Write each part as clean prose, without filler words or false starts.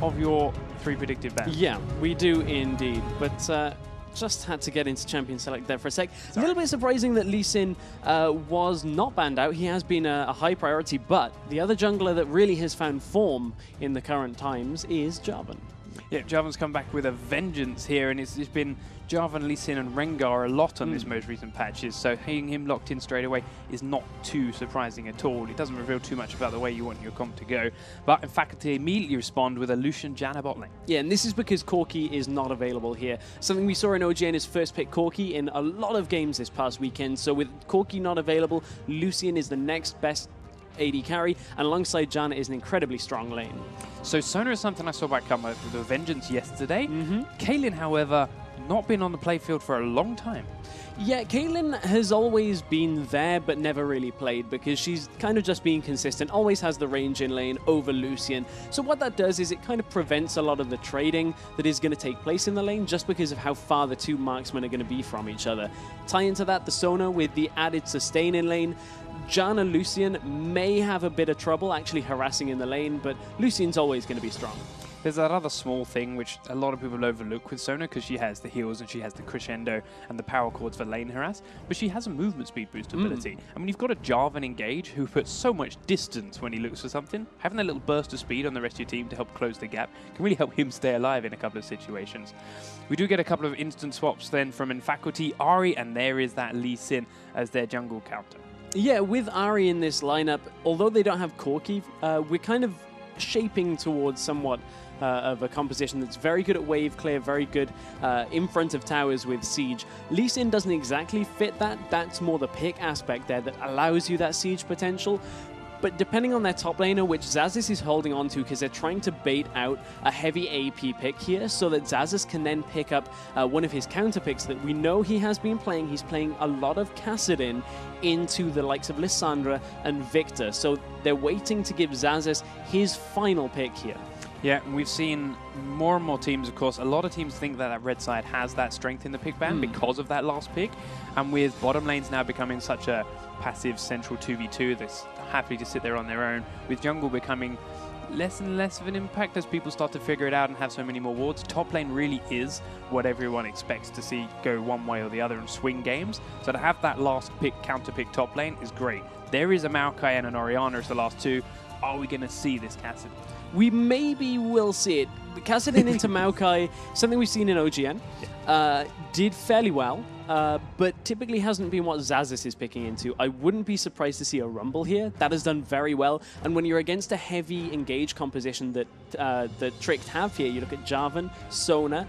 of your 3 predicted bans. Yeah, we do indeed. But just had to get into Champion Select there for a sec. A little bit surprising that Lee Sin was not banned out. He has been a high priority, but the other jungler that really has found form in the current times is Jarvan. Yeah, Jarvan's come back with a vengeance here, and it's been Jarvan, Lee Sin, and Rengar a lot on this most recent patches, so having him locked in straight away is not too surprising at all. It doesn't reveal too much about the way you want your comp to go, but in fact, they immediately respond with a Lucian Janna bot lane. Yeah, and this is because Corki is not available here. Something we saw in OGN is first pick Corki in a lot of games this past weekend, so with Corki not available, Lucian is the next best AD carry, and alongside Janna is an incredibly strong lane. So Sona is something I saw back come with the vengeance yesterday. Caitlyn, however, not been on the playfield for a long time. Yeah, Caitlyn has always been there, but never really played because she's kind of just being consistent, always has the range in lane over Lucian. So what that does is it kind of prevents a lot of the trading that is going to take place in the lane just because of how far the two marksmen are going to be from each other. Tie into that the Sona with the added sustain in lane. Janna Lucian may have a bit of trouble actually harassing in the lane, but Lucian's always going to be strong. There's that other small thing which a lot of people overlook with Sona because she has the heals and she has the crescendo and the power chords for lane harass, but she has a movement speed boost ability. I mean, you've got a Jarvan engage who puts so much distance when he looks for something. Having that little burst of speed on the rest of your team to help close the gap can really help him stay alive in a couple of situations. We do get a couple of instant swaps then from nfaculty, Ahri, and there is that Lee Sin as their jungle counter. Yeah, with Ahri in this lineup, although they don't have Corki, we're kind of shaping towards somewhat of a composition that's very good at wave clear, very good in front of towers with siege. Lee Sin doesn't exactly fit that. That's more the pick aspect there that allows you that siege potential. But depending on their top laner, which Xaxus is holding on to because they're trying to bait out a heavy AP pick here so that Xaxus can then pick up one of his counter picks that we know he has been playing. He's playing a lot of Kassadin into the likes of Lissandra and Victor. So they're waiting to give Xaxus his final pick here. Yeah, we've seen more and more teams, of course. A lot of teams think that red side has that strength in the pick ban because of that last pick. And with bottom lanes now becoming such a passive central 2v2 that's happy to sit there on their own, with jungle becoming less and less of an impact as people start to figure it out and have so many more wards, top lane really is what everyone expects to see go one way or the other and swing games. So to have that last pick, counter pick top lane is great. There is a Maokai and an Orianna as the last two. Are we going to see this Kassadin? We maybe will see it. Kassadin into Maokai, something we've seen in OGN, did fairly well, but typically hasn't been what Xaxus is picking into. I wouldn't be surprised to see a Rumble here. That has done very well. And when you're against a heavy engage composition that the Tricked have here, you look at Jarvan, Sona,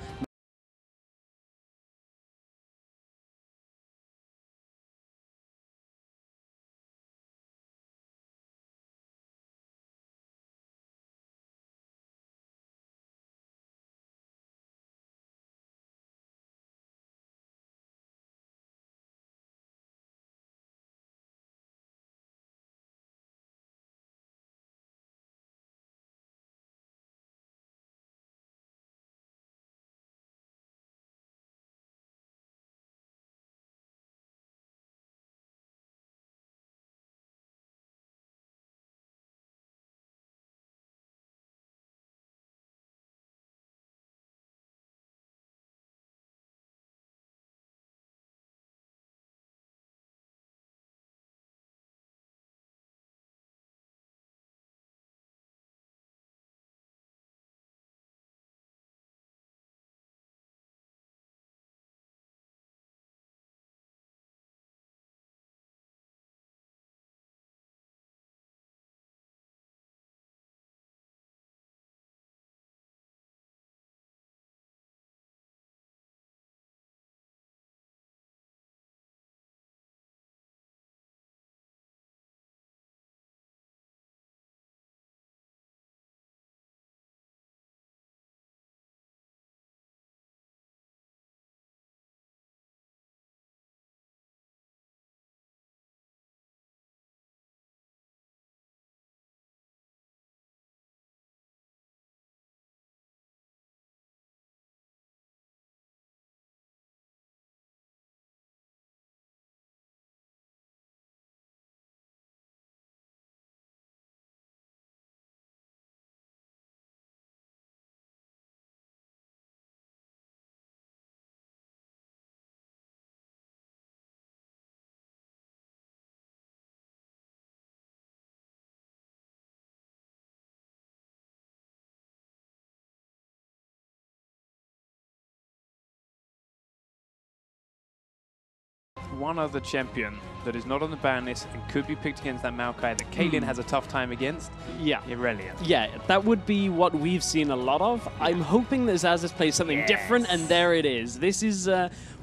one other champion that is not on the ban list and could be picked against that Maokai that Caitlyn has a tough time against, Irelia. Yeah, that would be what we've seen a lot of. I'm hoping that Xaxus plays something different, and there it is. This is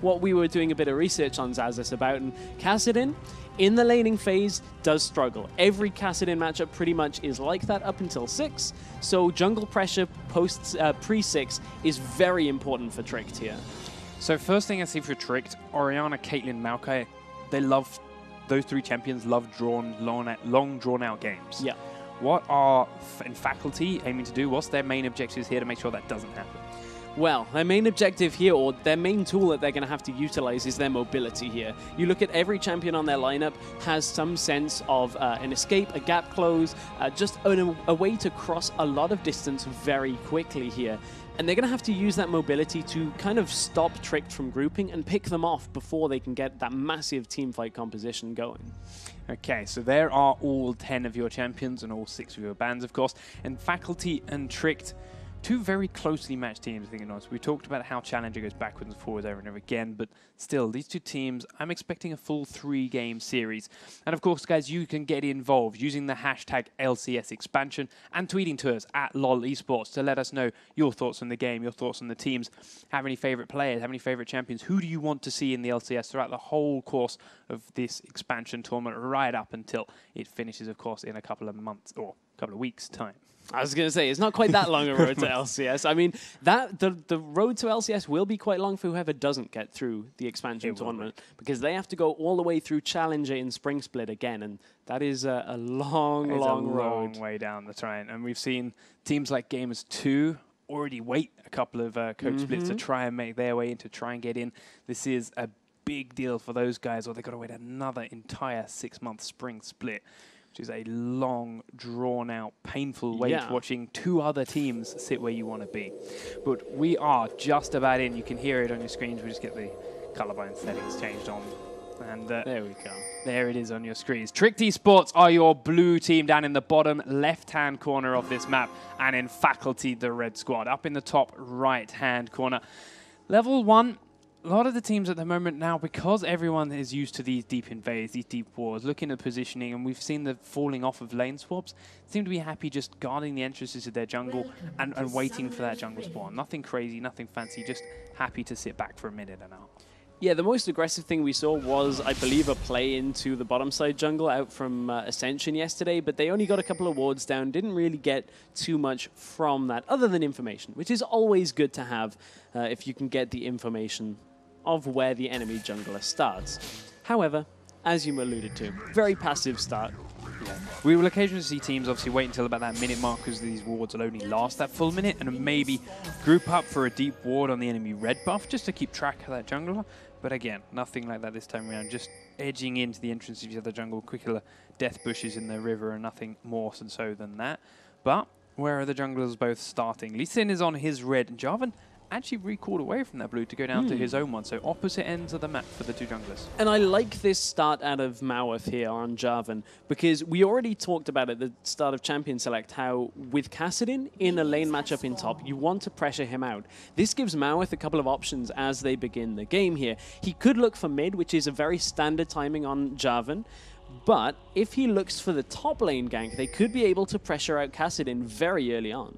what we were doing a bit of research on Xaxus about, and Kassadin, in the laning phase, does struggle. Every Kassadin matchup pretty much is like that up until 6, so jungle pressure post pre-6 is very important for Tricked here. So first thing I see for Tricked, Orianna, Caitlyn, Maokai, those three champions love long drawn-out games. Yeah. What are nfaculty aiming to do? What's their main objectives here to make sure that doesn't happen? Well, their main objective here, or their main tool that they're going to have to utilize, is their mobility here. You look at every champion on their lineup has some sense of an escape, a gap close, just a way to cross a lot of distance very quickly here. And they're going to have to use that mobility to kind of stop Tricked from grouping and pick them off before they can get that massive teamfight composition going. Okay, so there are all 10 of your champions and all 6 of your bans, of course. And nfaculty and Tricked, two very closely matched teams, I think. We talked about how Challenger goes backwards and forwards over and over again, but still, these two teams, I'm expecting a full 3-game series. And of course, guys, you can get involved using the hashtag LCS Expansion and tweeting to us at LOL Esports to let us know your thoughts on the game, your thoughts on the teams. Have any favorite players, have any favorite champions? Who do you want to see in the LCS throughout the whole course of this expansion tournament, right up until it finishes, of course, in a couple of months or a couple of weeks' time? I was going to say, it's not quite that long a road to LCS. I mean, the road to LCS will be quite long for whoever doesn't get through the expansion tournament, because they have to go all the way through Challenger in Spring Split again, and that is a long road. Way down the train. And we've seen teams like Gamers 2 already wait a couple of coach splits to try and make their way in, to try and get in. This is a big deal for those guys, or they've got to wait another entire 6-month Spring Split, which is a long, drawn-out, painful wait, watching two other teams sit where you want to be. But we are just about in. You can hear it on your screens. We just get the colorblind settings changed on. And there we go. There it is on your screens. Tricked Esports are your blue team down in the bottom left-hand corner of this map, and nfaculty, the red squad, up in the top right-hand corner. Level 1. A lot of the teams at the moment now, because everyone is used to these deep invades, these deep wars, looking at positioning, and we've seen the falling off of lane swaps, seem to be happy just guarding the entrances to their jungle and waiting for that jungle spawn. Nothing crazy, nothing fancy, just happy to sit back for a minute and a half. Yeah, the most aggressive thing we saw was, I believe, a play into the bottom side jungle out from Ascension yesterday, but they only got a couple of wards down, didn't really get too much from that, other than information, which is always good to have if you can get the information of where the enemy jungler starts. However, as you alluded to, very passive start. Yeah. We will occasionally see teams obviously wait until about that minute mark, because these wards will only last that full minute, and maybe group up for a deep ward on the enemy red buff just to keep track of that jungler. But again, nothing like that this time around, just edging into the entrance of the other jungle, quick little death bushes in the river, and nothing more so than that. But where are the junglers both starting? Lee Sin is on his red, and Jarvan actually recalled away from that blue to go down to his own one. So opposite ends of the map for the two junglers. And I like this start out of Mowarth here on Jarvan, because we already talked about at the start of Champion Select how with Kassadin in a lane matchup in top, you want to pressure him out. This gives Mowarth a couple of options as they begin the game here. He could look for mid, which is a very standard timing on Jarvan. But if he looks for the top lane gank, they could be able to pressure out Kassadin very early on.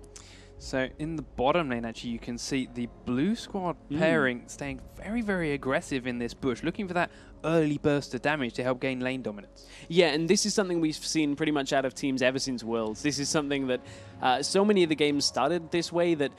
So in the bottom lane, actually, you can see the blue squad pairing staying very, very aggressive in this bush, looking for that early burst of damage to help gain lane dominance. Yeah, and this is something we've seen pretty much out of teams ever since Worlds. This is something that so many of the games started this way, that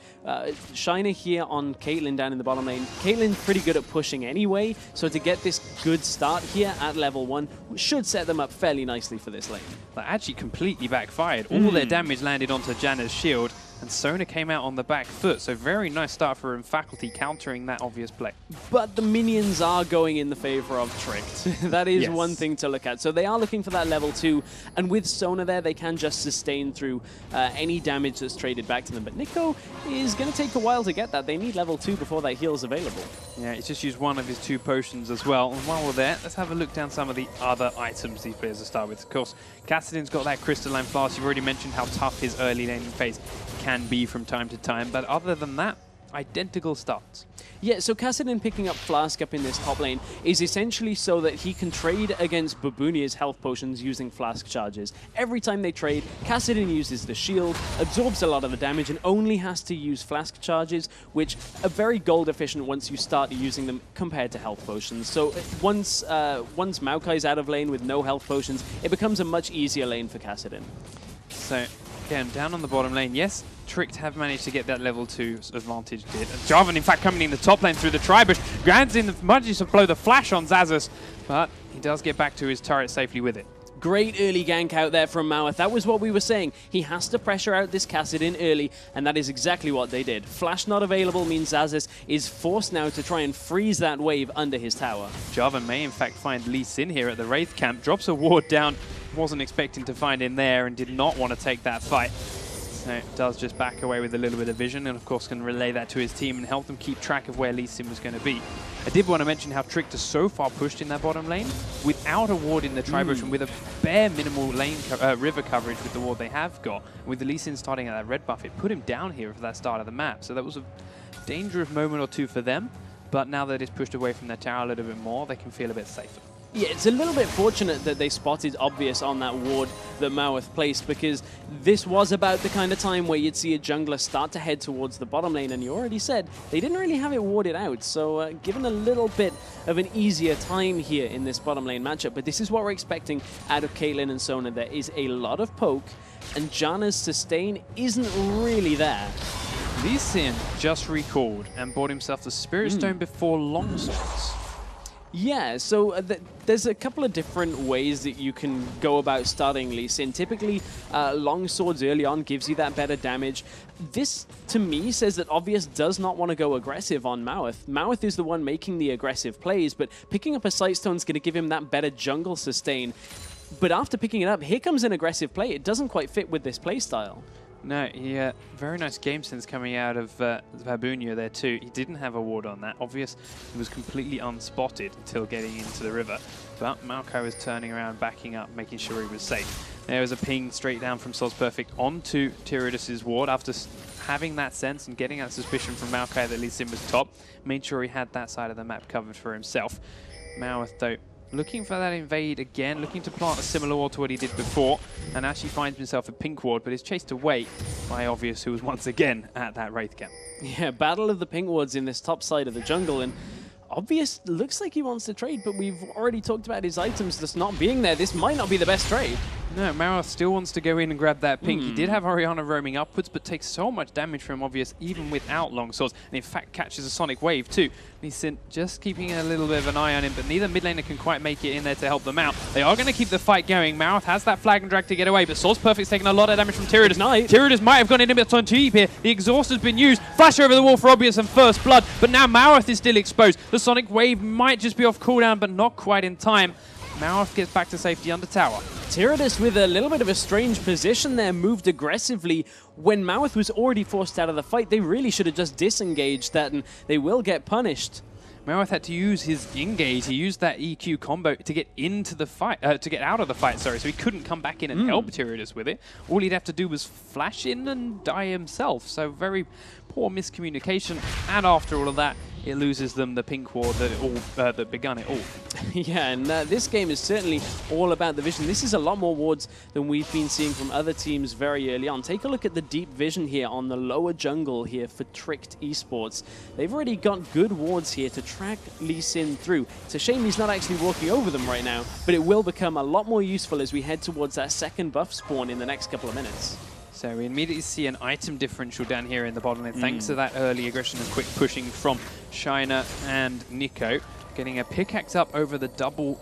Shiner here on Caitlyn down in the bottom lane. Caitlyn's pretty good at pushing anyway, so to get this good start here at level 1 should set them up fairly nicely for this lane. That actually completely backfired. All their damage landed onto Janna's shield, and Sona came out on the back foot, so very nice start for nfaculty, countering that obvious play. But the minions are going in the favor of Tricked. That is one thing to look at. So they are looking for that level 2, and with Sona there, they can just sustain through any damage that's traded back to them. But Nico is going to take a while to get that. They need level 2 before that heal's available. Yeah, he's just used one of his 2 potions as well. And while we're there, let's have a look down some of the other items these players will start with. Of course, Kassadin's got that crystalline flask. You've already mentioned how tough his early laning phase can be from time to time. But other than that, identical starts. Yeah, so Kassadin picking up Flask up in this top lane is essentially so that he can trade against Babunia's health potions using Flask charges. Every time they trade, Kassadin uses the shield, absorbs a lot of the damage, and only has to use Flask charges, which are very gold efficient once you start using them compared to health potions. So once Maokai's out of lane with no health potions, it becomes a much easier lane for Kassadin. So, again, down on the bottom lane, yes, Tricked have managed to get that level 2 advantage did. Jarvan, in fact, coming in the top lane through the Tribush, grabs in the manages to blow the flash on Xaxus, but he does get back to his turret safely with it. Great early gank out there from Mowarth. That was what we were saying. He has to pressure out this Kassadin early, and that is exactly what they did. Flash not available means Xaxus is forced now to try and freeze that wave under his tower. Jarvan may, in fact, find Lee Sin here at the Wraith camp, drops a ward down, wasn't expecting to find him there, and did not want to take that fight. So does just back away with a little bit of vision, and of course can relay that to his team and help them keep track of where Lee Sin was going to be. I did want to mention how Tricked is so far pushed in that bottom lane without a ward in the Tribush and with a bare minimal lane river coverage with the ward they have got. With the Lee Sin starting at that red buff, it put him down here for that start of the map. So that was a dangerous moment or two for them, but now that it's pushed away from their tower a little bit more, they can feel a bit safer. Yeah, it's a little bit fortunate that they spotted Obvious on that ward that Mowarth placed, because this was about the kind of time where you'd see a jungler start to head towards the bottom lane, and you already said they didn't really have it warded out, so given a little bit of an easier time here in this bottom lane matchup. But this is what we're expecting out of Caitlyn and Sona. There is a lot of poke, and Janna's sustain isn't really there. Lee Sin just recalled and bought himself the Spirit Stone before longswords. Yeah, so there's a couple of different ways that you can go about starting Lee Sin. Typically, long swords early on gives you that better damage. This, to me, says that Obvious does not want to go aggressive on Mowarth. Mowarth is the one making the aggressive plays, but picking up a Sightstone is going to give him that better jungle sustain. But after picking it up, here comes an aggressive play. It doesn't quite fit with this playstyle. No, very nice game sense coming out of Babunia there too. He didn't have a ward on that. Obvious, he was completely unspotted until getting into the river. But Maokai was turning around, backing up, making sure he was safe. There was a ping straight down from SozPurefect onto Tiridus' ward after having that sense and getting that suspicion from Maokai that Lee Sin was top. Made sure he had that side of the map covered for himself. Mowarth, though, looking for that invade again, looking to plant a similar ward to what he did before, and actually finds himself a pink ward, but is chased away by Obvious, who was once again at that Wraith camp. Yeah, battle of the pink wards in this top side of the jungle, and Obvious looks like he wants to trade, but we've already talked about his items just not being there. This might not be the best trade. No, Mowarth still wants to go in and grab that pink. He did have Orianna roaming upwards, but takes so much damage from Obvious even without long swords, and in fact catches a sonic wave too. Lee Sin just keeping a little bit of an eye on him, but neither mid laner can quite make it in there to help them out. They are going to keep the fight going. Mowarth has that flag and drag to get away, but SozPurefect's taking a lot of damage from Tiridus. Tiridus might have gone in a bit on deep here. The exhaust has been used. Flash over the wall for Obvious and first blood, but now Mowarth is still exposed. The sonic wave might just be off cooldown, but not quite in time. Mowarth gets back to safety under tower. Tiridus with a little bit of a strange position there, moved aggressively when Mowarth was already forced out of the fight. They really should have just disengaged that, and they will get punished. Mowarth had to use his engage. He used that EQ combo to get into the fight, to get out of the fight, sorry, so he couldn't come back in and help Tiridus with it. All he'd have to do was flash in and die himself, so very poor miscommunication, and after all of that, it loses them the pink ward that begun it all. Yeah, and this game is certainly all about the vision. This is a lot more wards than we've been seeing from other teams very early on. Take a look at the deep vision here on the lower jungle here for Tricked Esports. They've already got good wards here to track Lee Sin through. It's a shame he's not actually walking over them right now, but it will become a lot more useful as we head towards that second buff spawn in the next couple of minutes. So we immediately see an item differential down here in the bottom lane, thanks to that early aggression and quick pushing from Shiner and Nico. Getting a pickaxe up over the double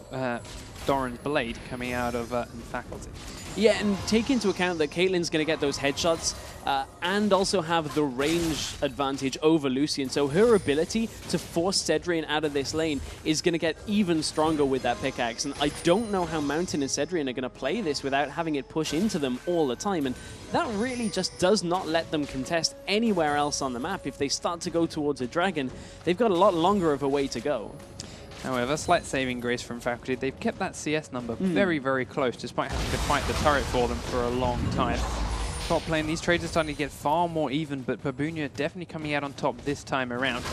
Doran's blade coming out of nfaculty. Yeah, and take into account that Caitlyn's going to get those headshots and also have the range advantage over Lucian. So her ability to force Sedrion out of this lane is going to get even stronger with that pickaxe. And I don't know how Mountain and Sedrion are going to play this without having it push into them all the time. And that really just does not let them contest anywhere else on the map. If they start to go towards a dragon, they've got a lot longer of a way to go. However, slight saving grace from Faculty. They've kept that CS number very, very close, despite having to fight the turret for them for a long time. top lane. These trades are starting to get far more even, but Babunia definitely coming out on top this time around.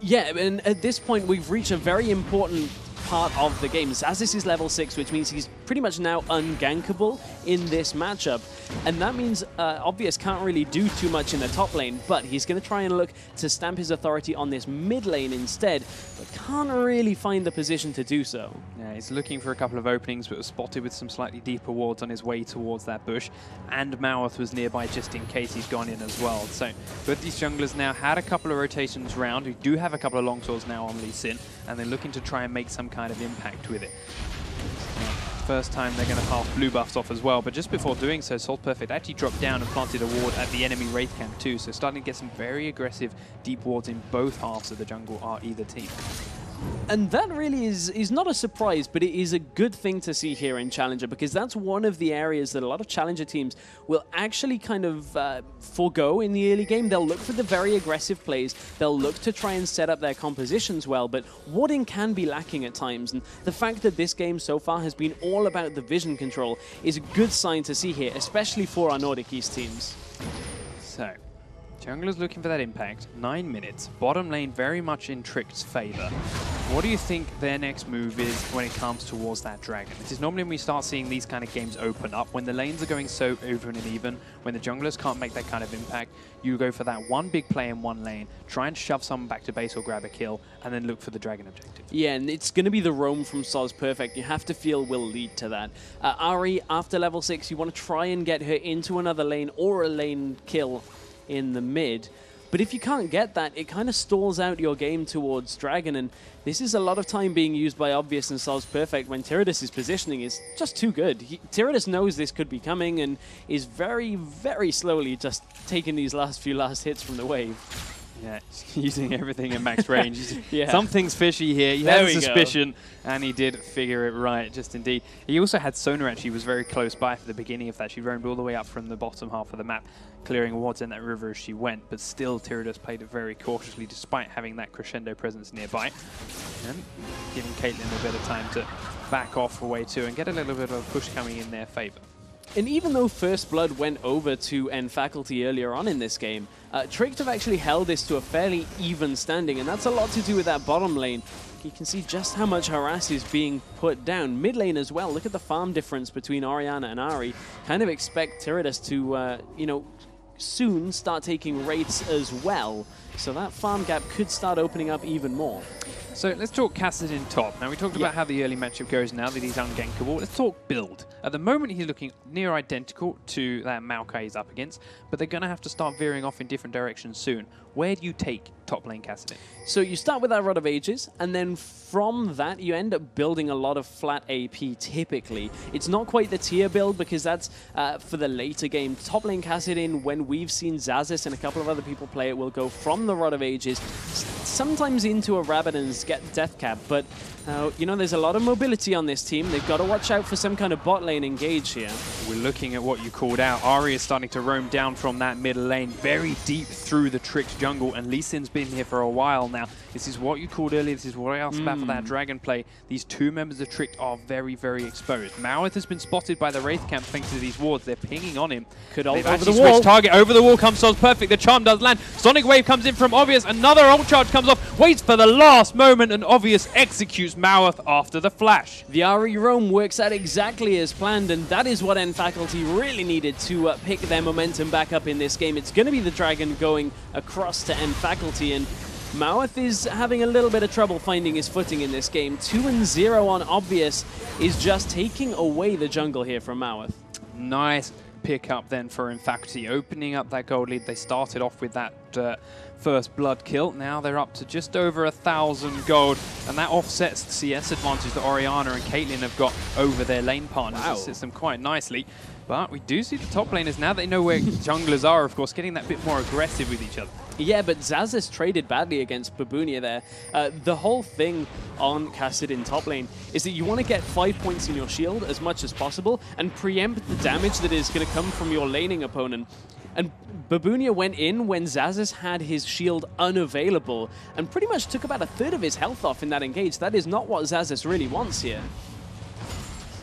Yeah, and at this point, we've reached a very important part of the game. Xaxus is level 6, which means he's pretty much now ungankable in this matchup. And that means Obvious can't really do too much in the top lane, but he's going to try and look to stamp his authority on this mid lane instead, but can't really find the position to do so. Yeah, he's looking for a couple of openings, but was spotted with some slightly deeper wards on his way towards that bush. And Mowarth was nearby just in case he's gone in as well. So both these junglers now had a couple of rotations round. We do have a couple of longswords now on Lee Sin, and they're looking to try and make some kind of impact with it. First time they're going to pass blue buffs off as well, but just before doing so, SozPurefect actually dropped down and planted a ward at the enemy Wraith camp too, so starting to get some very aggressive deep wards in both halves of the jungle are either team. And that really is not a surprise, but it is a good thing to see here in Challenger, because that's one of the areas that a lot of Challenger teams will actually kind of forego in the early game. They'll look for the very aggressive plays. They'll look to try and set up their compositions well, but warding can be lacking at times. And the fact that this game so far has been all about the vision control is a good sign to see here, especially for our Nordic East teams. So, Jungler's looking for that impact. 9 minutes. Bottom lane very much in Tricked's favor. What do you think their next move is when it comes towards that dragon? This is normally when we start seeing these kind of games open up. When the lanes are going so even and even, when the junglers can't make that kind of impact, you go for that one big play in one lane, try and shove someone back to base or grab a kill, and then look for the dragon objective. Yeah, and it's going to be the roam from SozPurefect. You have to feel will lead to that. Ahri, after level 6, you want to try and get her into another lane or a lane kill in the mid. But if you can't get that, it kind of stalls out your game towards Dragon, and this is a lot of time being used by Obvious and SozPurefect when Tiridus' positioning is just too good. Tiridus knows this could be coming and is very, very slowly just taking these last hits from the wave. Yeah, using everything in max range. Yeah. Something's fishy here. He had a suspicion, and he did figure it right, just indeed. He also had Sona actually was very close by for the beginning of that. She roamed all the way up from the bottom half of the map, clearing wards in that river as she went, but still Tiridus played it very cautiously despite having that crescendo presence nearby, and giving Caitlyn a bit of time to back off away too and get a little bit of a push coming in their favor. And even though First Blood went over to nfaculty earlier on in this game, Tricked have actually held this to a fairly even standing, and that's a lot to do with that bottom lane. You can see just how much harass is being put down. Mid lane as well, look at the farm difference between Orianna and Ahri. Kind of expect Tiridus to, you know, soon start taking wraiths as well. So that farm gap could start opening up even more. So let's talk Kassadin top. Now we talked about how the early matchup goes now that he's ungankable. Let's talk build. At the moment he's looking near identical to that Maokai he's up against, but they're going to have to start veering off in different directions soon. Where do you take top lane Kassadin? So you start with that Rod of Ages, and then from that you end up building a lot of flat AP typically. It's not quite the tier build because that's for the later game. Top lane Kassadin, when we've seen Xaxus and a couple of other people play it, will go from the Rod of Ages, sometimes into a Rabadon's death cap, but you know, there's a lot of mobility on this team. They've got to watch out for some kind of bot lane engage here. We're looking at what you called out. Ahri is starting to roam down from that middle lane, very deep through the Tricked jungle, and Lee Sin's been here for a while now. This is what you called earlier. This is what I asked about for that dragon play. These two members of Tricked are very, very exposed. Mowarth has been spotted by the Wraith camp thanks to these wards. They're pinging on him. Could ult over the wall. Target over the wall comes SozPurefect. The charm does land. Sonic Wave comes in from Obvious. Another ult charge comes off. Waits for the last moment, and Obvious executes Mowarth after the flash. The Ahri roam works out exactly as planned, and that is what nfaculty really needed to pick their momentum back up in this game. It's going to be the dragon going across to nfaculty, and Mowarth is having a little bit of trouble finding his footing in this game. 2-0 on Obvious is just taking away the jungle here from Mowarth. Nice pick up then for nfaculty, opening up that gold lead. They started off with that first blood kill. Now they're up to just over 1,000 gold, and that offsets the CS advantage that Orianna and Caitlyn have got over their lane partners. It sits them quite nicely. But we do see the top laners, now they know where junglers are, of course, getting that bit more aggressive with each other. Yeah, but Xaxus traded badly against Babunia there. The whole thing on Kassadin top lane is that you want to get 5 points in your shield as much as possible and preempt the damage that is going to come from your laning opponent. And Babunia went in when Xaxus had his shield unavailable and pretty much took about 1/3 of his health off in that engage. That is not what Xaxus really wants here.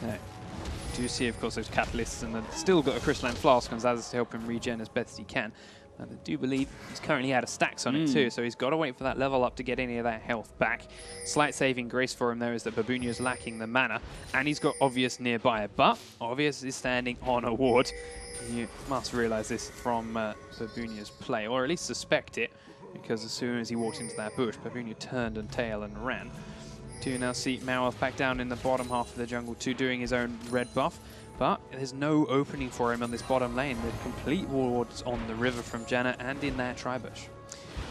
So, do see, of course, those catalysts, and they've still got a crystalline flask on Xaxus to help him regen as best he can. And I do believe he's currently out of stacks on it too, so he's got to wait for that level up to get any of that health back. Slight saving grace for him, though, is that Babunia is lacking the mana, and he's got Obvious nearby. But Obvious is standing on a ward. You must realize this from Babunia's play, or at least suspect it, because as soon as he walked into that bush, Babunia turned and tail and ran. Do now see Mowarth back down in the bottom half of the jungle too, doing his own red buff. But there's no opening for him on this bottom lane. The complete wards on the river from Janna and in that tri-bush.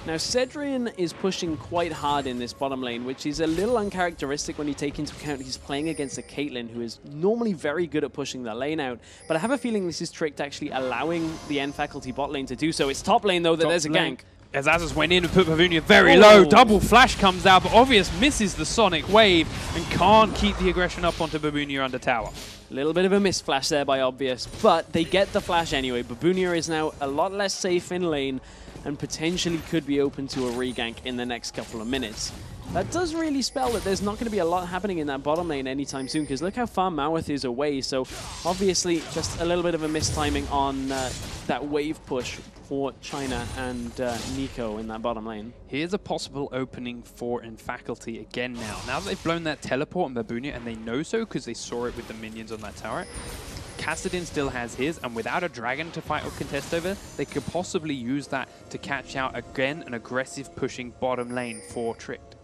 Now, Sedrion is pushing quite hard in this bottom lane, which is a little uncharacteristic when you take into account he's playing against a Caitlyn, who is normally very good at pushing the lane out. But I have a feeling this is Tricked actually allowing the nfaculty bot lane to do so. It's top lane, though, that there's a gank. As Xaxus went in and put Babunia very low, double flash comes out, but Obvious misses the sonic wave and can't keep the aggression up onto Babunia under tower. A little bit of a missed flash there by Obvious, but they get the flash anyway. Babunia is now a lot less safe in lane and potentially could be open to a regank in the next couple of minutes. That does really spell that there's not going to be a lot happening in that bottom lane anytime soon, because look how far Mowarth is away. So obviously just a little bit of a mistiming on that wave push for China and Nico in that bottom lane. Here's a possible opening for nfaculty again now. Now that they've blown that teleport on Babunia, and they know so because they saw it with the minions on that turret, Kassadin still has his, and without a dragon to fight or contest over, they could possibly use that to catch out again an aggressive pushing bottom lane for Tricked.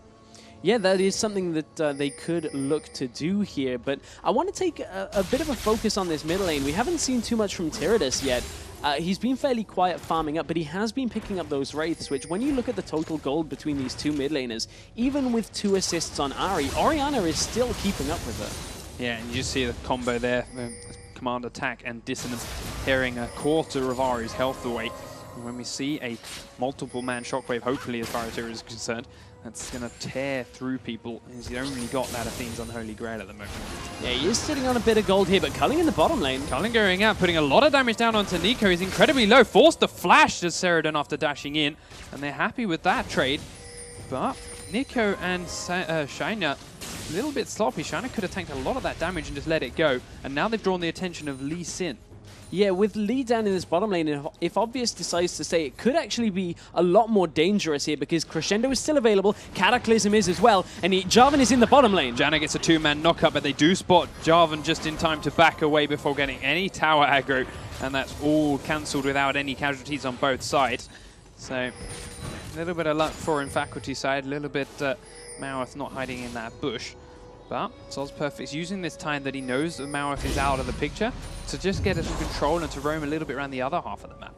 Yeah, that is something that they could look to do here, but I want to take a bit of a focus on this mid lane. We haven't seen too much from Tiridus yet. He's been fairly quiet farming up, but he has been picking up those Wraiths, which when you look at the total gold between these two mid laners, even with 2 assists on Ahri, Orianna is still keeping up with her. Yeah, and you see the combo there, command attack and dissonance, tearing a quarter of Ahri's health away. And when we see a multiple man shockwave, hopefully as far as Tiridus is concerned, that's going to tear through people. He's only got that Athene's Unholy Grail at the moment. Yeah, he is sitting on a bit of gold here, but Culling in the bottom lane. Culling going out, putting a lot of damage down onto Nico. He's incredibly low. Forced to flash as Sedrion after dashing in, and they're happy with that trade. But Nico and Shina, a little bit sloppy. Shina could have tanked a lot of that damage and just let it go. And now they've drawn the attention of Lee Sin. Yeah, with Lee down in this bottom lane, if Obvious decides to stay, it could actually be a lot more dangerous here because Crescendo is still available, Cataclysm is as well, and Jarvan is in the bottom lane. Janna gets a 2-man knockup, but they do spot Jarvan just in time to back away before getting any tower aggro, and that's all cancelled without any casualties on both sides. So, a little bit of luck for nfaculty side, a little bit Mowarth not hiding in that bush. But SozPurefect's using this time that he knows that Mowarth is out of the picture to just get some control and to roam a little bit around the other half of the map.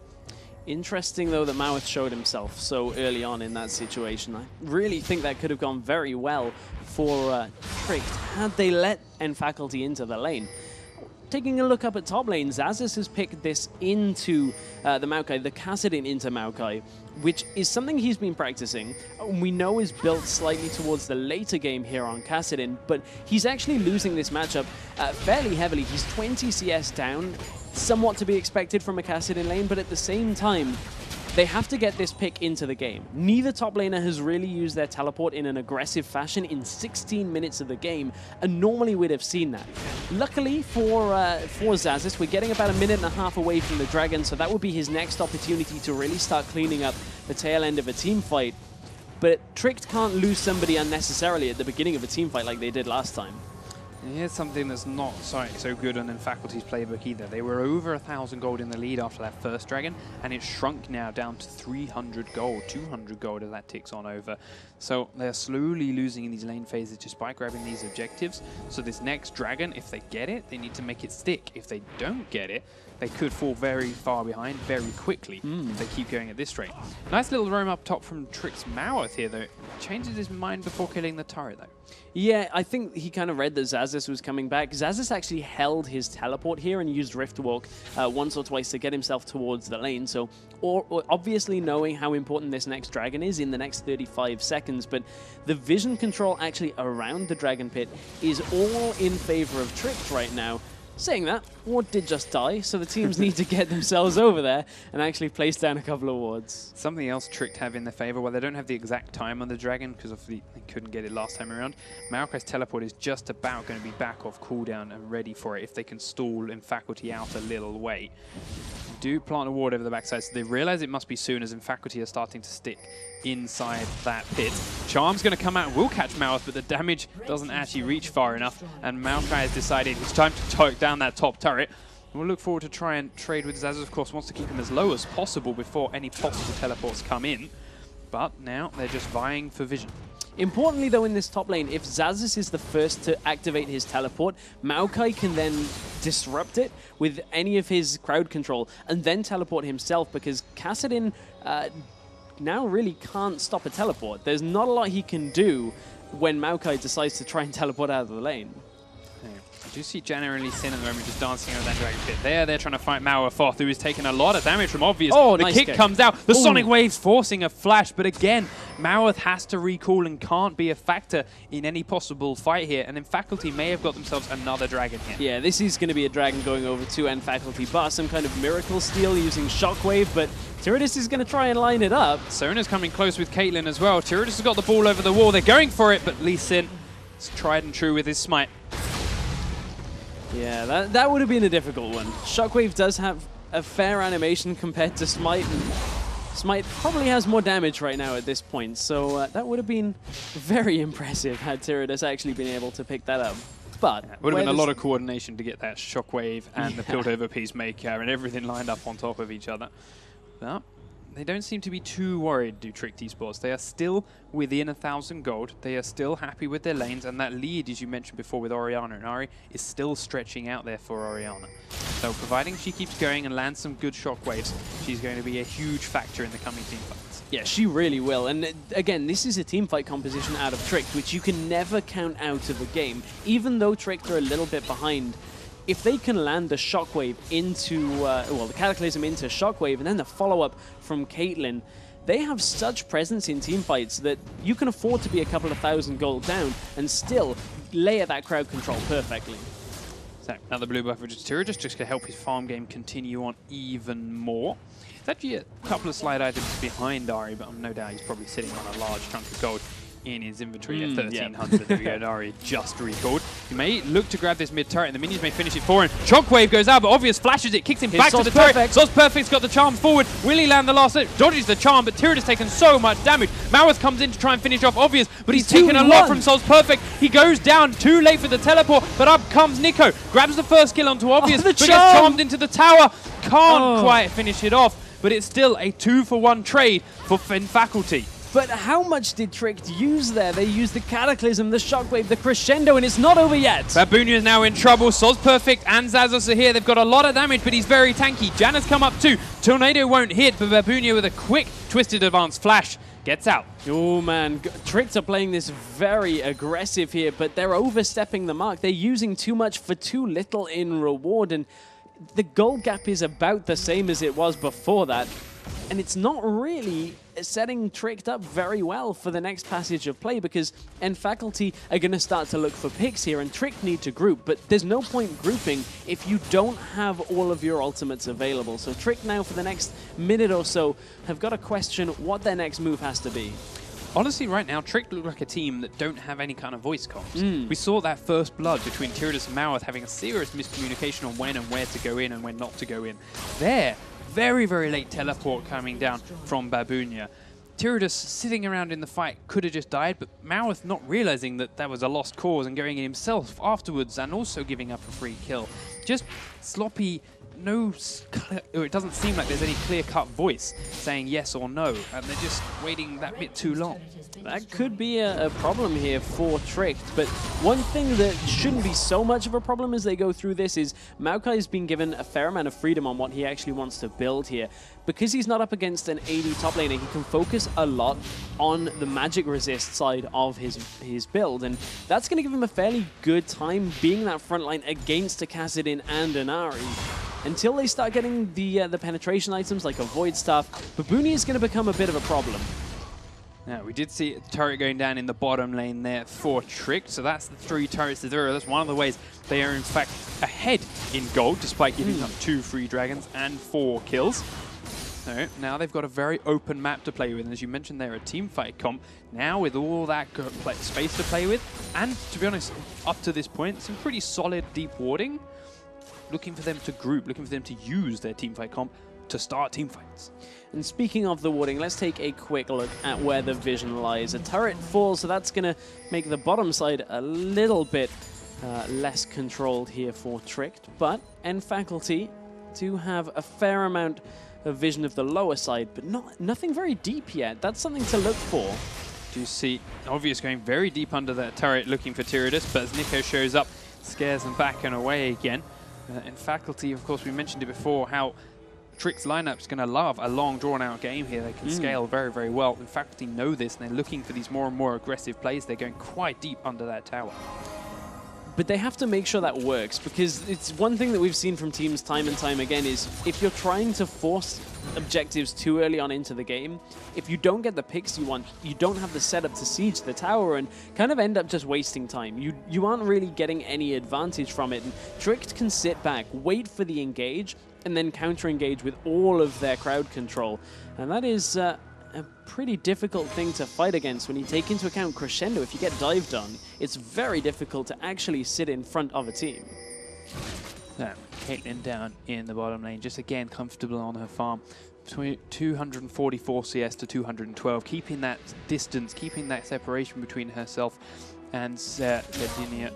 Interesting, though, that Mowarth showed himself so early on in that situation. I really think that could have gone very well for Tricked had they let nfaculty into the lane. Taking a look up at top lane, Xaxus has picked this into the Maokai, the Kassadin into Maokai, which is something he's been practicing. We know is built slightly towards the later game here on Kassadin, but he's actually losing this matchup fairly heavily. He's 20 CS down, somewhat to be expected from a Kassadin lane, but at the same time, they have to get this pick into the game. Neither top laner has really used their teleport in an aggressive fashion in 16 minutes of the game, and normally we'd have seen that. Luckily for Xaxus, we're getting about 1.5 minutes away from the dragon, so that would be his next opportunity to really start cleaning up the tail end of a team fight. But Tricked can't lose somebody unnecessarily at the beginning of a team fight like they did last time. And here's something that's not so good on nfaculty's playbook either. They were over 1,000 gold in the lead after that first dragon, and it's shrunk now down to 300 gold, 200 gold as that ticks on over. So they're slowly losing in these lane phases just by grabbing these objectives. So this next dragon, if they get it, they need to make it stick. If they don't get it, they could fall very far behind very quickly if they keep going at this rate. Nice little roam up top from Trick's Mowarth here, though. Changes his mind before killing the turret, though. Yeah, I think he kind of read that Xaxus was coming back. Xaxus actually held his teleport here and used Rift Walk once or twice to get himself towards the lane. So or obviously knowing how important this next dragon is in the next 35 seconds, but the vision control actually around the dragon pit is all in favor of Tricked right now. Saying that, Ward did just die, so the teams need to get themselves over there and actually place down a couple of wards. Something else Tricked have in their favor, well, they don't have the exact time on the Dragon because they couldn't get it last time around. Maokai's teleport is just about going to be back off cooldown and ready for it if they can stall nfaculty out a little way. Do plant a ward over the backside, so they realize it must be soon as nfaculty are starting to stick inside that pit. Charm's going to come out and will catch Mowarth, but the damage doesn't actually reach far enough, and Maokai has decided it's time to choke down that top turret. We'll look forward to try and trade with Xaxus. Of course, wants to keep him as low as possible before any possible teleports come in, but now they're just vying for vision. Importantly, though, in this top lane, if Xaxus is the first to activate his teleport, Maokai can then disrupt it with any of his crowd control and then teleport himself, because Kassadin now really can't stop a teleport. There's not a lot he can do when Maokai decides to try and teleport out of the lane. I do see Janna and Lee Sin at the moment just dancing over that Dragon Pit. They're trying to fight Mowarth, who is taking a lot of damage from Obvious. Oh, the nice kick kick. comes out. The Ooh. Sonic Wave's forcing a flash, but again, Mowarth has to recall and can't be a factor in any possible fight here. And nfaculty may have got themselves another Dragon here. Yeah, this is going to be a Dragon going over to nfaculty, but some kind of miracle steal using Shockwave, but Tiridus is going to try and line it up. Sona's coming close with Caitlyn as well. Tiridus has got the ball over the wall. They're going for it, but Lee Sin is tried and true with his smite. Yeah, that would have been a difficult one. Shockwave does have a fair animation compared to Smite, and Smite probably has more damage right now at this point, so that would have been very impressive had Tiridus actually been able to pick that up. But yeah, would have been a lot of coordination to get that Shockwave and the Piltover Peacemaker and everything lined up on top of each other. But they don't seem to be too worried, do Tricked Esports. They are still within 1,000 gold. They are still happy with their lanes, and that lead, as you mentioned before with Orianna and Ahri, is still stretching out there for Orianna. So providing she keeps going and lands some good shockwaves, she's going to be a huge factor in the coming team fights. Yeah, she really will. And again, this is a team fight composition out of Tricked, which you can never count out of a game. Even though Tricked are a little bit behind, if they can land the Shockwave into, well, the Cataclysm into Shockwave, and then the follow-up from Caitlyn, they have such presence in teamfights that you can afford to be a couple of thousand gold down and still layer that crowd control perfectly. So, another blue buff for Tiridus just to help his farm game continue on even more. It's actually a couple of slide items behind Ahri, but no doubt he's probably sitting on a large chunk of gold in his inventory at 1,300. There we go, Ahri just recalled. He may look to grab this mid turret, and the minions may finish it for him. Shockwave goes out, but Obvious flashes it, kicks him back to the turret. SozPurefect's got the charm forward. Will he land the last hit? Dodges the charm, but Tiridus taken so much damage. Mowarth comes in to try and finish off Obvious, but he's taken a lot from SozPurefect. He goes down too late for the teleport, but up comes Nico. Grabs the first kill onto Obvious, but gets charmed into the tower. Can't quite finish it off, but it's still a 2-for-1 trade for nfaculty. But how much did Tricked use there? They used the Cataclysm, the Shockwave, the Crescendo, and it's not over yet. Babunia is now in trouble. SozPurefect and Xaxus are here. They've got a lot of damage, but he's very tanky. Janna's come up too. Tornado won't hit, but Babunia with a quick twisted advance flash gets out. Oh man, Tricked are playing this very aggressive here, but they're overstepping the mark. They're using too much for too little in reward, and the gold gap is about the same as it was before that. And it's not really setting Tricked up very well for the next passage of play, because nfaculty are going to start to look for picks here, and Tricked need to group, but there's no point grouping if you don't have all of your ultimates available. So Tricked now for the next minute or so have got to question what their next move has to be. Honestly, right now, Tricked look like a team that don't have any kind of voice comms. We saw that first blood between Tiridus and Mowarth having a serious miscommunication on when and where to go in and when not to go in. There. Very, very late teleport coming down from Babunia. Tiridus sitting around in the fight could have just died, but Mowarth not realizing that that was a lost cause and going in himself afterwards and also giving up a free kill. Just sloppy, it doesn't seem like there's any clear-cut voice saying yes or no, and they're just waiting that bit too long. That could be a problem here for Tricked, but one thing that shouldn't be so much of a problem as they go through this is Maokai has been given a fair amount of freedom on what he actually wants to build here. Because he's not up against an AD top laner, he can focus a lot on the magic resist side of his build, and that's going to give him a fairly good time being that front line against a Kassadin and an Ahri. Until they start getting the penetration items like a Void Staff, Babunia is going to become a bit of a problem. Now, we did see a turret going down in the bottom lane there for Tricked, so that's the 3 turrets to 0. That's one of the ways they are, in fact, ahead in gold, despite giving up 2 free dragons and 4 kills. So now they've got a very open map to play with, and as you mentioned, they're a team fight comp. Now with all that space to play with, and to be honest, up to this point, some pretty solid deep warding. Looking for them to group, looking for them to use their team fight comp to start team fights. And speaking of the warding, let's take a quick look at where the vision lies. A turret falls, so that's going to make the bottom side a little bit less controlled here for Tricked, but nfaculty do have a fair amount of vision of the lower side, but nothing very deep yet. That's something to look for. Do you see Obvious going very deep under that turret looking for Tiridus, but as Nico shows up, scares them back and away again. nfaculty, of course, we mentioned it before, how Tricked's lineup's going to love a long, drawn-out game here. They can scale very, very well. nfaculty know this, and they're looking for these more and more aggressive plays. They're going quite deep under that tower. But they have to make sure that works, because it's one thing that we've seen from teams time and time again is if you're trying to force objectives too early on into the game, if you don't get the picks you want, you don't have the setup to siege the tower and kind of end up just wasting time. You aren't really getting any advantage from it. And Tricked can sit back, wait for the engage, and then counter-engage with all of their crowd control. And that is a pretty difficult thing to fight against when you take into account Crescendo. If you get dived on, it's very difficult to actually sit in front of a team. Caitlyn down in the bottom lane, just again comfortable on her farm. Between 244 CS to 212, keeping that distance, keeping that separation between herself and Babunia,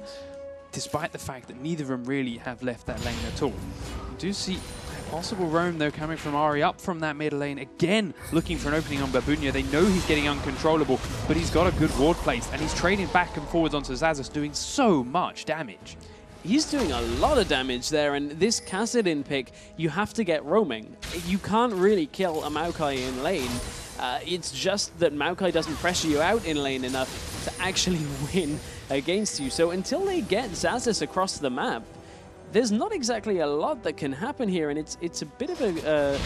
despite the fact that neither of them really have left that lane at all. You do see a possible roam, though, coming from Ahri up from that middle lane, again looking for an opening on Babunia. They know he's getting uncontrollable, but he's got a good ward place, and he's trading back and forwards onto Xaxus, doing so much damage. He's doing a lot of damage there, and this Kassadin pick, you have to get roaming. You can't really kill a Maokai in lane. It's just that Maokai doesn't pressure you out in lane enough to actually win against you. So until they get Xaxus across the map, there's not exactly a lot that can happen here, and it's a bit of a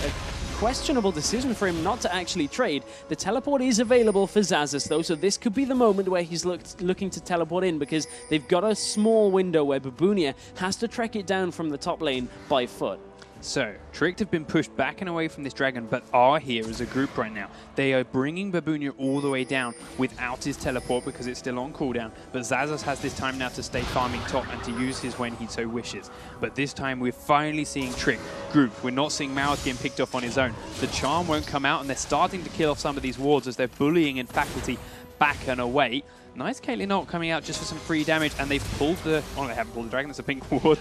questionable decision for him not to actually trade. The teleport is available for Xaxus, though, so this could be the moment where he's looking to teleport in, because they've got a small window where Babunia has to trek it down from the top lane by foot. So, Tricked have been pushed back and away from this dragon, but are here as a group right now. They are bringing Babunia all the way down without his teleport because it's still on cooldown. But Xaxus has this time now to stay farming top and to use his when he so wishes. But this time we're finally seeing Tricked grouped. We're not seeing Mowarth getting picked off on his own. The charm won't come out, and they're starting to kill off some of these wards as they're bullying nfaculty back and away. Nice Caitlyn ult coming out just for some free damage, and they've pulled the... Oh, they haven't pulled the dragon, it's a pink ward.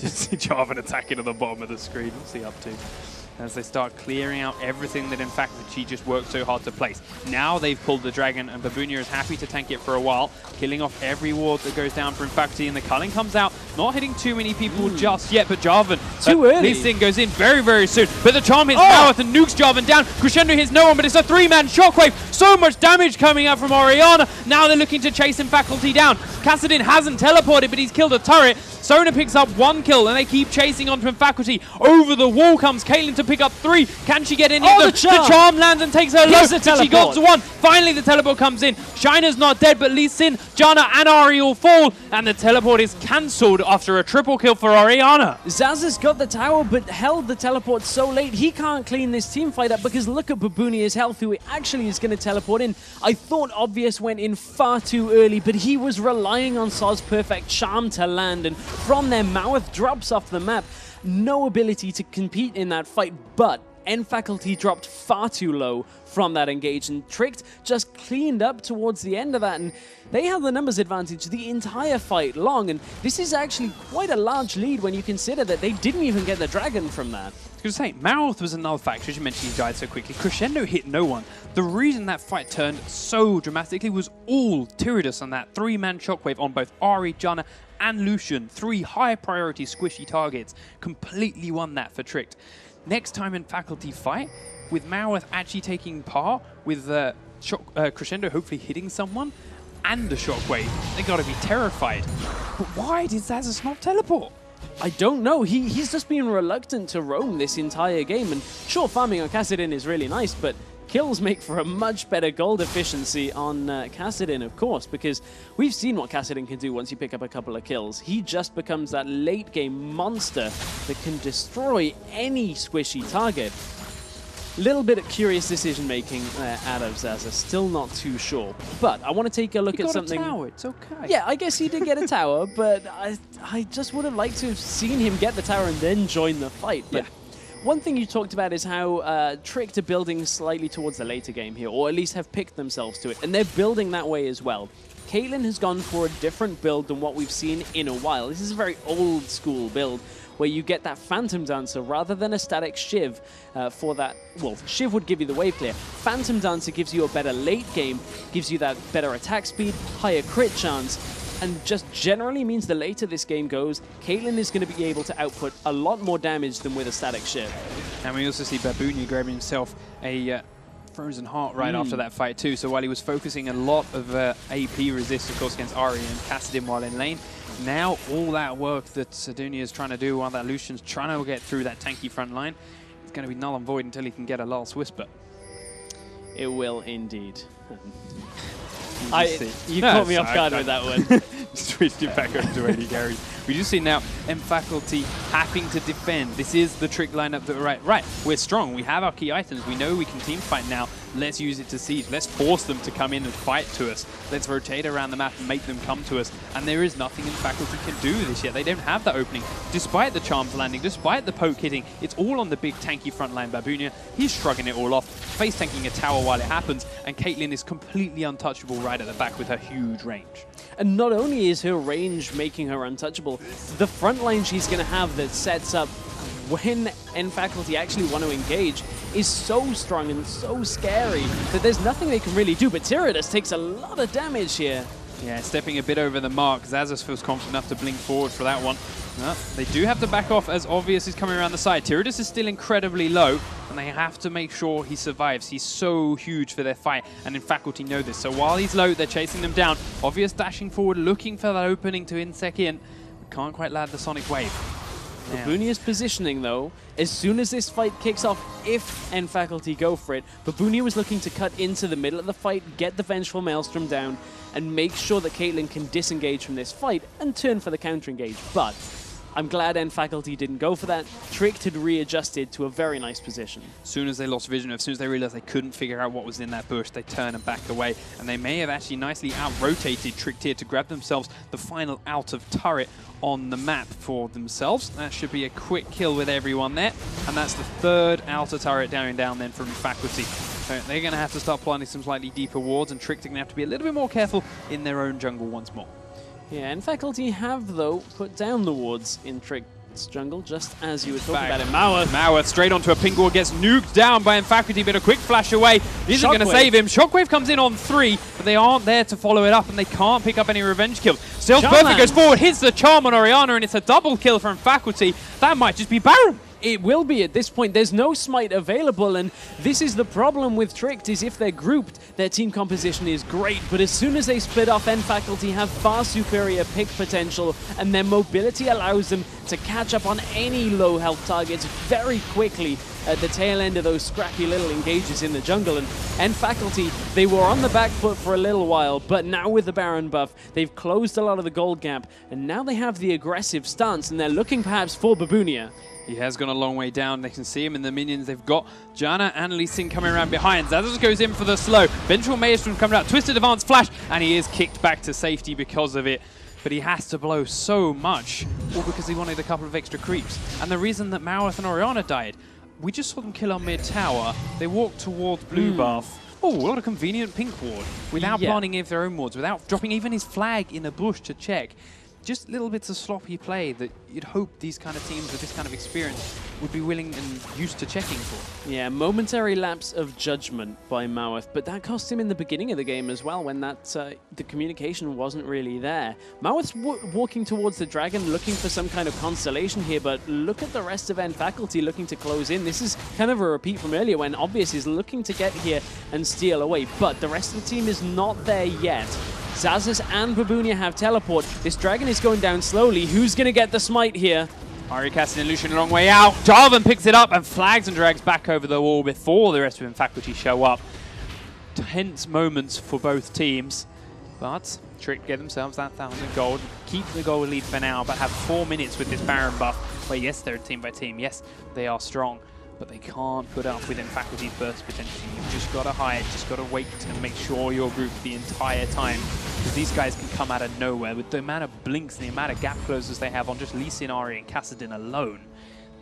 Just see Jarvan attacking at the bottom of the screen. What's he up to? As they start clearing out everything that nfaculty just worked so hard to place. Now they've pulled the dragon, and Babunia is happy to tank it for a while, killing off every ward that goes down for nfaculty, and the culling comes out, not hitting too many people just yet, but Jarvan, too early. This thing goes in very, very soon, but the charm hits Mowarth and nukes Jarvan down. Crescendo hits no one, but it's a 3-man shockwave. So much damage coming out from Orianna. Now they're looking to chase nfaculty down. Kassadin hasn't teleported, but he's killed a turret. Sona picks up 1 kill, and they keep chasing onto nfaculty. Over the wall comes Caitlyn to pick up 3. Can she get any of them? The charm lands and takes her low. She got to 1. Finally, the teleport comes in. Shina's not dead, but Lee Sin, Janna, and Ahri all fall, and the teleport is cancelled after a triple kill for Orianna. Xaxus got the tower, but held the teleport so late, he can't clean this team fight up, because look at Babunia's health, who actually is going to teleport in. I thought Obvious went in far too early, but he was relying on SozPurefect charm to land, and from there, Mowarth drops off the map. No ability to compete in that fight, but nfaculty dropped far too low from that engage, and Tricked just cleaned up towards the end of that, and they have the numbers advantage the entire fight long, and this is actually quite a large lead when you consider that they didn't even get the dragon from that. I was going to say, Mowarth was another factor, as you mentioned, he died so quickly. Crescendo hit no one. The reason that fight turned so dramatically was all Tiridus on that 3-man shockwave on both Ahri, Janna, and Lucian. 3 high-priority squishy targets. Completely won that for Tricked. Next time nfaculty fight, with Mowarth actually taking part, with Crescendo hopefully hitting someone, and a shockwave, they got to be terrified. But why did Xaxus not teleport? I don't know. He's just been reluctant to roam this entire game, and sure, farming on Kassadin is really nice, but kills make for a much better gold efficiency on Kassadin, of course, because we've seen what Kassadin can do once you pick up a couple of kills. He just becomes that late game monster that can destroy any squishy target. Little bit of curious decision making out of Xaxus, still not too sure. But I want to take a look at something. He got a tower, it's okay. Yeah, I guess he did get a tower, but I just would have liked to have seen him get the tower and then join the fight. But one thing you talked about is how Tricked are building slightly towards the later game here, or at least have picked themselves to it, and they're building that way as well. Caitlyn has gone for a different build than what we've seen in a while. This is a very old school build, where you get that Phantom Dancer rather than a static Shiv for that. Well, Shiv would give you the wave clear. Phantom Dancer gives you a better late game, gives you that better attack speed, higher crit chance, and just generally means the later this game goes, Caitlyn is going to be able to output a lot more damage than with a static Shiv. And we also see Babunia grabbing himself a Frozen Heart right after that fight too. So while he was focusing a lot of AP resist, of course, against Ahri and Kassadin while in lane, now all that work that Sadunia is trying to do while that Lucian's trying to get through that tanky front line, it's going to be null and void until he can get a last whisper. It will indeed. You caught me off guard with that one. Switched it back over to AD carries. We just see now nfaculty having to defend. This is the trick lineup that right. We're strong. We have our key items. We know we can team fight now. Let's use it to siege. Let's force them to come in and fight to us. Let's rotate around the map and make them come to us. And there is nothing nfaculty can do this yet. They don't have that opening. Despite the charms landing, despite the poke hitting, it's all on the big tanky front line Babunia. He's shrugging it all off, face tanking a tower while it happens, and Caitlyn is completely untouchable right at the back with her huge range. And not only is her range making her untouchable, the front line she's going to have that sets up when nfaculty actually want to engage is so strong and so scary that there's nothing they can really do. But Tiridus takes a lot of damage here. Yeah, stepping a bit over the mark. Xaxus feels confident enough to blink forward for that one. They do have to back off as Obvious is coming around the side. Tiridus is still incredibly low, and they have to make sure he survives. He's so huge for their fight, and nfaculty know this. So while he's low, they're chasing them down. Obvious dashing forward, looking for that opening to insec in. Can't quite land the Sonic Wave. Babunia's positioning, though, as soon as this fight kicks off, if nfaculty go for it, Babunia was looking to cut into the middle of the fight, get the Vengeful Maelstrom down, and make sure that Caitlyn can disengage from this fight and turn for the counter-engage. But I'm glad nfaculty didn't go for that. Tricked had readjusted to a very nice position. As soon as they lost vision, as soon as they realized they couldn't figure out what was in that bush, they turned and backed away. And they may have actually nicely out-rotated Tricked here to grab themselves the final out of turret on the map for themselves. That should be a quick kill with everyone there. And that's the third outer turret down then from faculty. So they're going to have to start planting some slightly deeper wards, and Tricked are going to have to be a little bit more careful in their own jungle once more. Yeah, nfaculty have, though, put down the wards in Tricked's jungle, just as you were talking about it. Mowarth straight onto a ping ward, gets nuked down by nfaculty, but a quick flash away isn't going to save him. Shockwave comes in on 3, but they aren't there to follow it up, and they can't pick up any revenge kills. SozPurefect goes forward, hits the charm on Orianna, and it's a double kill from faculty. That might just be Baron. It will be at this point. There's no smite available, and this is the problem with Tricked, is if they're grouped, their team composition is great, but as soon as they split off, nfaculty have far superior pick potential, and their mobility allows them to catch up on any low health targets very quickly at the tail end of those scrappy little engages in the jungle. And nfaculty, they were on the back foot for a little while, but now with the Baron buff, they've closed a lot of the gold gap, and now they have the aggressive stance, and they're looking perhaps for Babunia. He has gone a long way down. They can see him in the minions. They've got Janna and Lee Sin coming around behind. Xaxus goes in for the slow. Vengeful Maelstrom coming out. Twisted Advance Flash. And he is kicked back to safety because of it. But he has to blow so much. All because he wanted a couple of extra creeps. And the reason that Mowarth and Orianna died, we just saw them kill on mid-tower. They walked towards Blue Bath. Oh, what a convenient pink ward. Without planting any of their own wards. Without dropping even his flag in a bush to check. Just little bits of sloppy play that you'd hope these kind of teams with this kind of experience would be willing and used to checking for. Yeah, momentary lapse of judgment by Mowarth, but that cost him in the beginning of the game as well, when that the communication wasn't really there. Mowarth's walking towards the dragon, looking for some kind of constellation here, but look at the rest of nfaculty looking to close in. This is kind of a repeat from earlier when Obvious is looking to get here and steal away, but the rest of the team is not there yet. Xaxus and Babunia have teleport. This dragon is going down slowly. Who's going to get the smite here? Ahri, Kassadin, Lucian a long way out. Jarvan picks it up and flags and drags back over the wall before the rest of nfaculty show up. Tense moments for both teams, but Trick get themselves that 1,000 gold, keep the gold lead for now, but have 4 minutes with this Baron buff, where yes, they're a team by team, yes, they are strong, but they can't put up with nfaculty's burst potential. You've just got to hide, just got to wait and make sure you're grouped the entire time, because these guys can come out of nowhere. With the amount of blinks and the amount of gap closers they have on just Lucian, Ahri, and Kassadin alone,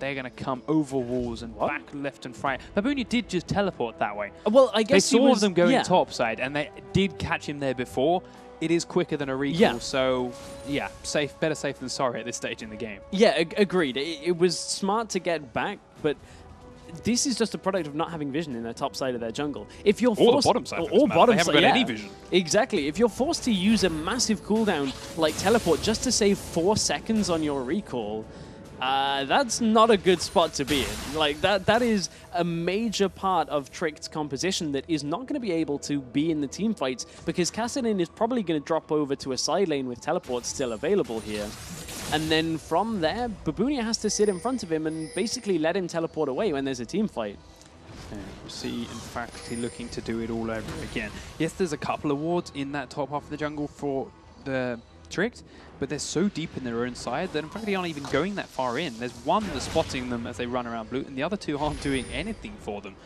they're going to come over walls and back left and right. Babunia did just teleport that way. Well, I guess they saw them going topside, and they did catch him there before. It is quicker than a recall, so yeah, better safe than sorry at this stage in the game. Yeah, agreed. It was smart to get back, but this is just a product of not having vision in the top side of their jungle. If you're forced, or the bottom side, they haven't got any vision. Exactly. If you're forced to use a massive cooldown like teleport just to save 4 seconds on your recall, that's not a good spot to be in. Like that is a major part of Tricked's composition that is not going to be able to be in the team fights, because Kassadin is probably going to drop over to a side lane with teleports still available here. And then from there, Babunia has to sit in front of him and basically let him teleport away when there's a team fight. And we'll see nfaculty looking to do it all over again. Yes, there's a couple of wards in that top half of the jungle for the Tricked, but they're so deep in their own side that nfaculty aren't even going that far in. There's one that's spotting them as they run around blue, and the other two aren't doing anything for them.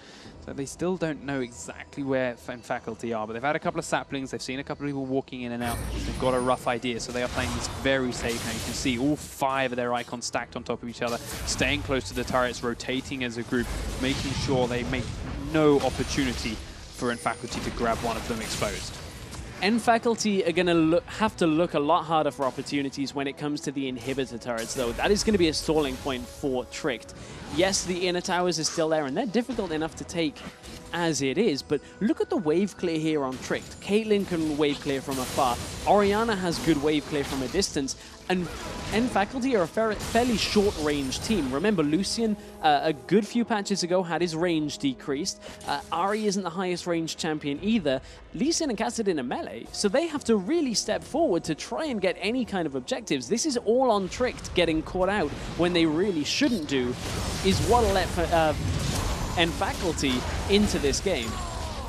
So they still don't know exactly where nfaculty are, but they've had a couple of saplings, they've seen a couple of people walking in and out, they've got a rough idea, so they are playing this very safe now. You can see all 5 of their icons stacked on top of each other, staying close to the turrets, rotating as a group, making sure they make no opportunity for nfaculty to grab one of them exposed. nfaculty are going to have to look a lot harder for opportunities when it comes to the inhibitor turrets, though. That is going to be a stalling point for Tricked. Yes, the inner towers are still there, and they're difficult enough to take as it is, but look at the wave clear here on Tricked. Caitlyn can wave clear from afar. Orianna has good wave clear from a distance, and nfaculty are a fairly short-range team. Remember, Lucian, a good few patches ago, had his range decreased. Ahri isn't the highest range champion either. Lucian and Kassadin are melee, so they have to really step forward to try and get any kind of objectives. This is all on Tricked getting caught out when they really shouldn't do, is what'll let nfaculty into this game.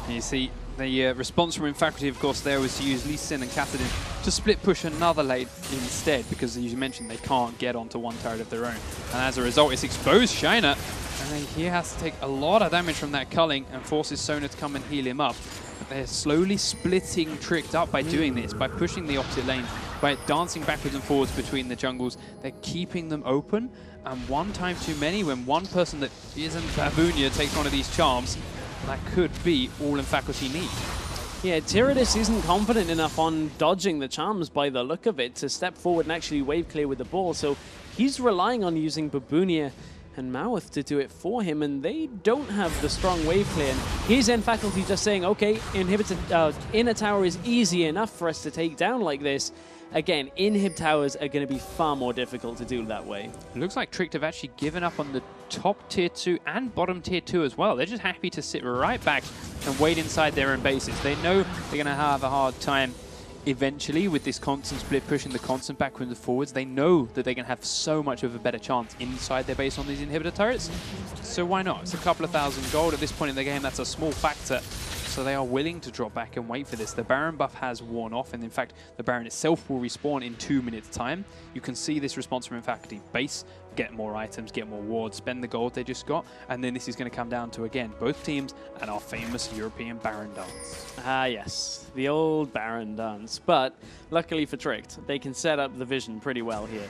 And you see the response from nfaculty, of course, there was to use Lucian and Kassadin to split push another lane instead, because as you mentioned, they can't get onto one turret of their own. And as a result, it's exposed Shiner, and then he has to take a lot of damage from that culling and forces Sona to come and heal him up. But they're slowly splitting Tricked up by doing this, by pushing the opposite lane, by dancing backwards and forwards between the jungles. They're keeping them open, and one time too many, when one person that isn't Babunia takes one of these charms, that could be all nfaculty need. Yeah, Tiridus isn't confident enough on dodging the charms by the look of it to step forward and actually wave clear with the ball, so he's relying on using Babunia and Mowarth to do it for him, and they don't have the strong wave clear. And here's nfaculty just saying, okay, inner tower is easy enough for us to take down like this. Again, inhib towers are going to be far more difficult to do that way. It looks like Tricked have actually given up on the top tier 2 and bottom tier 2 as well. They're just happy to sit right back and wait inside their own bases. They know they're going to have a hard time eventually with this constant split push and the constant backwards and forwards. They know that they can have so much of a better chance inside their base on these inhibitor turrets. So why not? It's a couple of thousand gold at this point in the game. That's a small factor. So they are willing to drop back and wait for this. The Baron buff has worn off, and in fact, the Baron itself will respawn in 2 minutes' time. You can see this response from nfaculty. Base, get more items, get more wards, spend the gold they just got, and then this is going to come down to, again, both teams and our famous European Baron dance. Ah, yes, the old Baron dance. But luckily for Tricked, they can set up the vision pretty well here.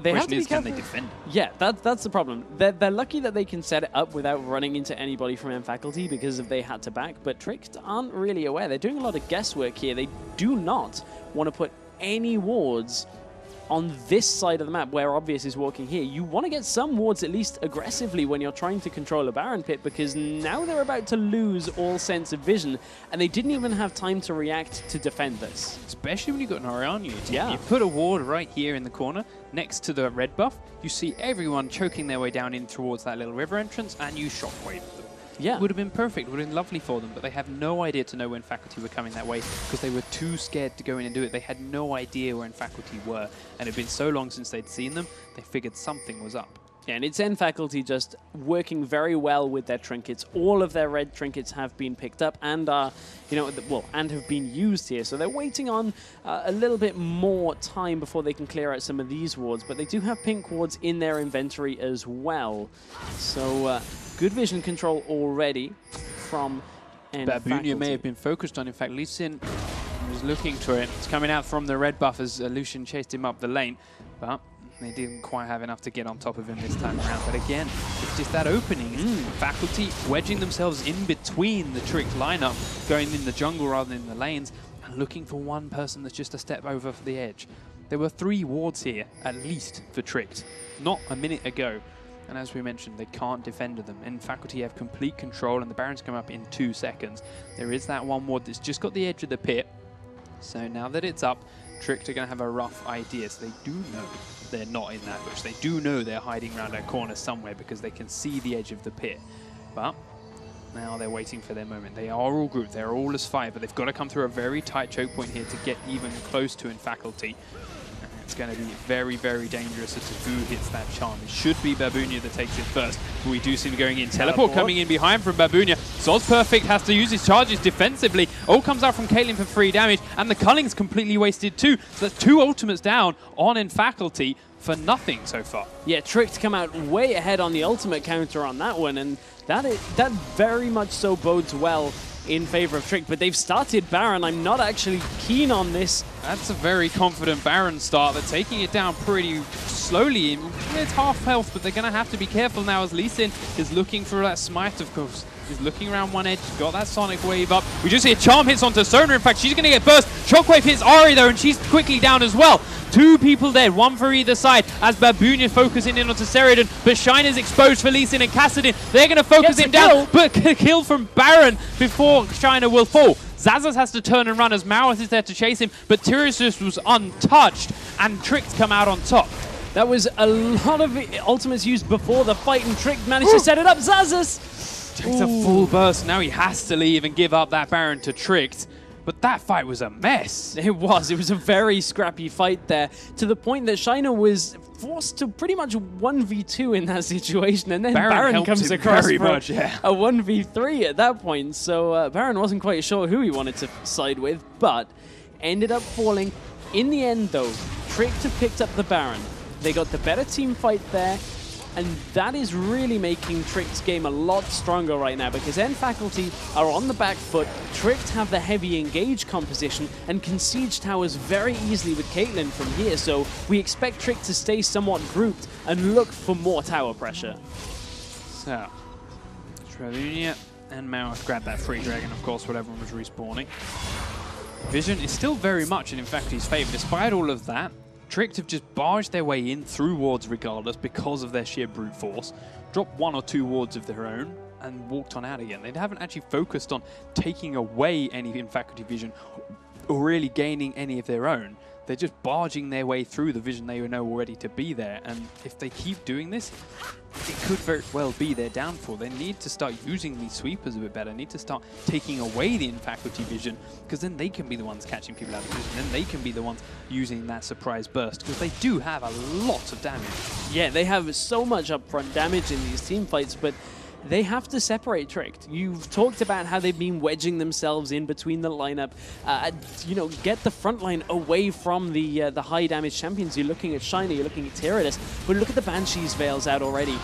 They have to be careful. Can they defend? Yeah, that's the problem. They're lucky that they can set it up without running into anybody from nfaculty because if they had to back, but Tricked aren't really aware. They're doing a lot of guesswork here. They do not want to put any wards on this side of the map where Obvious is walking here. You want to get some wards at least aggressively when you're trying to control a Baron pit, because now they're about to lose all sense of vision, and they didn't even have time to react to defend this. Especially when you've got an Ahri on you. Yeah. You put a ward right here in the corner next to the red buff, you see everyone choking their way down in towards that little river entrance, and you shockwave them. Yeah. It would have been perfect. It would have been lovely for them. But they have no idea to know when faculty were coming that way because they were too scared to go in and do it. They had no idea when faculty were. And it had been so long since they'd seen them, they figured something was up. Yeah, and it's nfaculty just working very well with their trinkets. All of their red trinkets have been picked up and are, and have been used here. So they're waiting on a little bit more time before they can clear out some of these wards. But they do have pink wards in their inventory as well. So good vision control already from Babunia may have been focused on. In fact, Lucian was looking for it. It's coming out from the red buff as Lucian chased him up the lane. But they didn't quite have enough to get on top of him this time around. But again, it's just that opening. Faculty wedging themselves in between the Tricked lineup, going in the jungle rather than in the lanes, and looking for one person that's just a step over for the edge. There were 3 wards here, at least, for Tricked, not a minute ago. And as we mentioned, they can't defend them. And Faculty have complete control, and the Barons come up in 2 seconds. There is that one ward that's just got the edge of the pit. So now that it's up, Tricked are going to have a rough idea. So they do know they're not in that bush. They do know they're hiding around a corner somewhere because they can see the edge of the pit. But now they're waiting for their moment. They are all grouped. They're all as 5, but they've got to come through a very tight choke point here to get even close to Faculty. And it's going to be very, very dangerous as to who hits that charm. It should be Babunia that takes it first, but we do see him going in. Teleport coming in behind from Babunia. SozPurefect has to use his charges defensively. All comes out from Caitlyn for 3 damage, and the Culling's completely wasted too. So that's 2 ultimates down on Faculty for nothing so far. Yeah, Tricked come out way ahead on the ultimate counter on that one, and that very much so bodes well in favor of Tricked, but they've started Baron. I'm not actually keen on this. That's a very confident Baron start. They're taking it down pretty slowly. It's half health, but they're going to have to be careful now as Lee Sin is looking for that smite, of course. He's looking around one edge, got that Sonic Wave up. We just see a charm hits onto Sona. In fact, she's going to get burst. Shockwave hits Ahri though, and she's quickly down as well. 2 people dead, 1 for either side, as Babunia focusing in onto Sedrion, but Shine is exposed for Lee Sin and Kassadin. They're going to focus him down, but kill from Baron before Shiner will fall. Xaxus has to turn and run as Mowarth is there to chase him, but Tiridus was untouched, and Tricked come out on top. That was a lot of ultimates used before the fight, and Tricked managed to set it up. Xaxus takes a full burst. Now he has to leave and give up that Baron to Tricked. But that fight was a mess. It was. It was a very scrappy fight there, to the point that Shiner was forced to pretty much 1v2 in that situation, and then Baron comes across very for much, yeah. a 1v3 at that point. So Baron wasn't quite sure who he wanted to side with, but ended up falling. In the end, though, Tricked have picked up the Baron. They got the better team fight there, and that is really making Tricked's game a lot stronger right now, because nfaculty are on the back foot. Tricked have the heavy engage composition and can siege towers very easily with Caitlyn from here, so we expect Tricked to stay somewhat grouped and look for more tower pressure. So, Babunia and Mowarth grab that free dragon, of course, when everyone was respawning. Vision is still very much in Factory's favor. Despite all of that, Tricked have just barged their way in through wards regardless because of their sheer brute force, dropped 1 or 2 wards of their own, and walked on out again. They haven't actually focused on taking away any Faculty vision or really gaining any of their own. They're just barging their way through the vision they know already to be there, and if they keep doing this, it could very well be their downfall. They need to start using these sweepers a bit better, need to start taking away the Faculty vision, because then they can be the ones catching people out of vision, then they can be the ones using that surprise burst, because they do have a lot of damage. Yeah, they have so much upfront damage in these team fights, but they have to separate Tricked. You've talked about how they've been wedging themselves in between the lineup. Get the front line away from the high damage champions. You're looking at Shiner, you're looking at Tiridus, but look at the Banshee's Veils out already.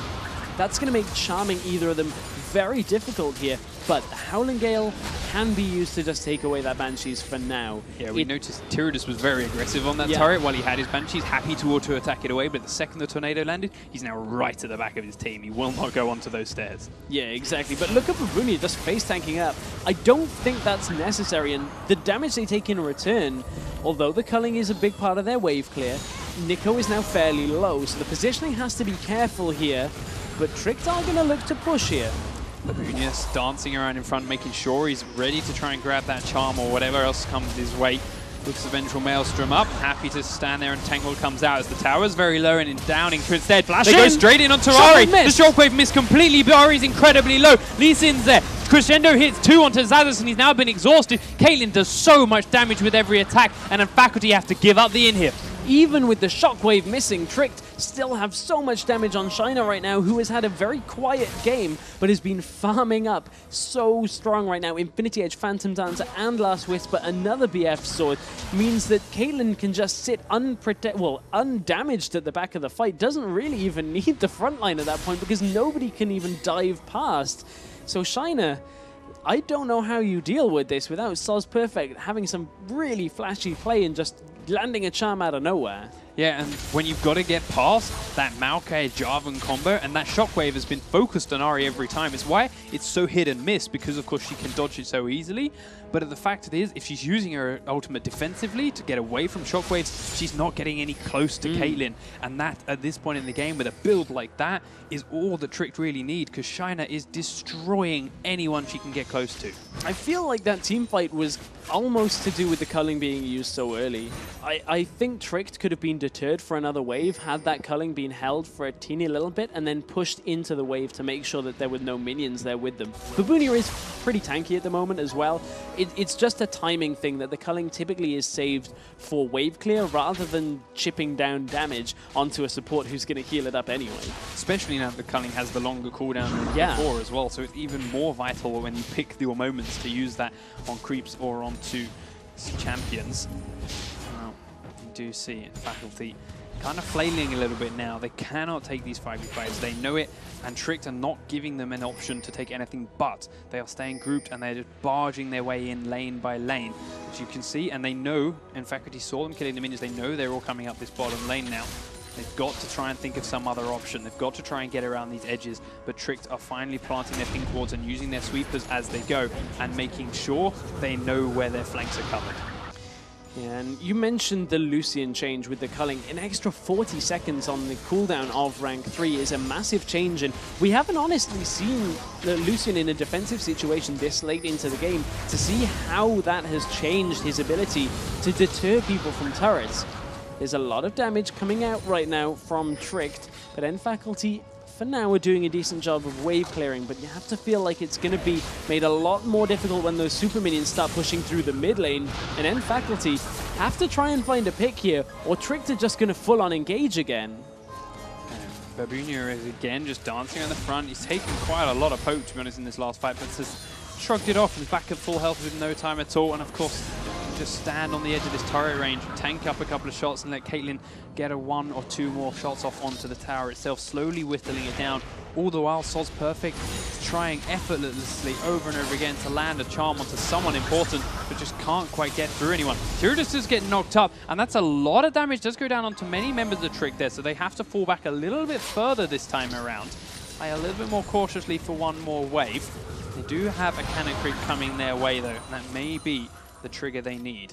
That's going to make charming either of them very difficult here, but Howling Gale can be used to just take away that Banshees for now. Yeah, we noticed Tiridus was very aggressive on that turret while he had his Banshees, happy to auto-attack it away, but the second the tornado landed, he's now right at the back of his team. He will not go onto those stairs. Yeah, exactly. But look at Babunia just face-tanking up. I don't think that's necessary, and the damage they take in return, although the culling is a big part of their wave clear, Nico is now fairly low, so the positioning has to be careful here, but Tricked are going to look to push here. Babunia's dancing around in front, making sure he's ready to try and grab that charm or whatever else comes his way. Looks the Vengeful Maelstrom up, happy to stand there, and Tangled comes out as the tower's very low and in downing. Instead, they go straight in onto Ahri. The Shockwave missed completely, but Ahri's incredibly low. Lee Sin's there. Crescendo hits 2 onto Xaxus, and he's now been exhausted. Caitlyn does so much damage with every attack, and nfaculty have to give up the inhib. Even with the Shockwave missing, Tricked still have so much damage on Shina right now, who has had a very quiet game, but has been farming up so strong right now. Infinity Edge, Phantom Dancer, and Last Whisper, another BF sword, means that Caitlyn can just sit undamaged at the back of the fight. Doesn't really even need the front line at that point, because nobody can even dive past. So Shina, I don't know how you deal with this without SozPurefect having some really flashy play and just landing a charm out of nowhere. Yeah, and when you've got to get past that Maokai Jarvan combo, and that Shockwave has been focused on Ahri every time. It's why it's so hit and miss, because of course she can dodge it so easily. But the fact is, if she's using her ultimate defensively to get away from Shockwaves, she's not getting any close to Caitlyn. And that, at this point in the game, with a build like that, is all the Tricked really need, because Shina is destroying anyone she can get close to. I feel like that team fight was almost to do with the culling being used so early. I think Tricked could have been deterred for another wave had that culling been held for a teeny little bit and then pushed into the wave to make sure that there were no minions there with them. Babunia is pretty tanky at the moment as well. It's just a timing thing that the culling typically is saved for wave clear rather than chipping down damage onto a support who's going to heal it up anyway. Especially now that the culling has the longer cooldown than before as well, so it's even more vital when you pick your moments to use that on creeps or onto champions. Well, you do see nfaculty kind of flailing a little bit now. They cannot take these 5v5s. They know it, and Tricked are not giving them an option to take anything but. They are staying grouped, and they're just barging their way in lane by lane, as you can see. And they know, nfaculty saw them killing the minions, they know they're all coming up this bottom lane now. They've got to try and think of some other option. They've got to try and get around these edges, but Tricked are finally planting their pink wards and using their sweepers as they go and making sure they know where their flanks are covered. Yeah, and you mentioned the Lucian change with the culling. An extra 40 seconds on the cooldown of rank 3 is a massive change, and we haven't honestly seen Lucian in a defensive situation this late into the game to see how that has changed his ability to deter people from turrets. There's a lot of damage coming out right now from Tricked, but nfaculty for now we're doing a decent job of wave clearing, but you have to feel like it's going to be made a lot more difficult when those super minions start pushing through the mid lane, and nfaculty have to try and find a pick here, or Tricked are just going to full on engage again. Babunia is again just dancing on the front. He's taken quite a lot of poke, to be honest, in this last fight, but just shrugged it off. He's back at full health with no time at all, and of course just stand on the edge of this turret range, tank up a couple of shots and let Caitlyn get a 1 or 2 more shots off onto the tower itself, slowly whittling it down. All the while, SozPurefect is trying effortlessly over and over again to land a charm onto someone important, but just can't quite get through anyone. Tiridus does get knocked up, and that's a lot of damage. Does go down onto many members of Trick there, so they have to fall back a little bit further this time around. Play a little bit more cautiously for one more wave. They do have a cannon creep coming their way, though, and that may be the trigger they need.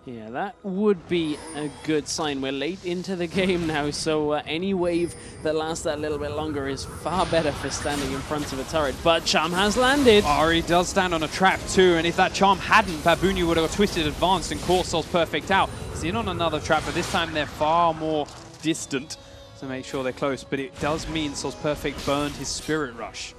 Yeah, that would be a good sign. We're late into the game now, so any wave that lasts that little bit longer is far better for standing in front of a turret. But Charm has landed. Ahri does stand on a trap too, and if that Charm hadn't, Babunia would have twisted, advanced, and caught SozPurefect out. He's in on another trap, but this time they're far more distant to make sure they're close. But it does mean SozPurefect burned his Spirit Rush.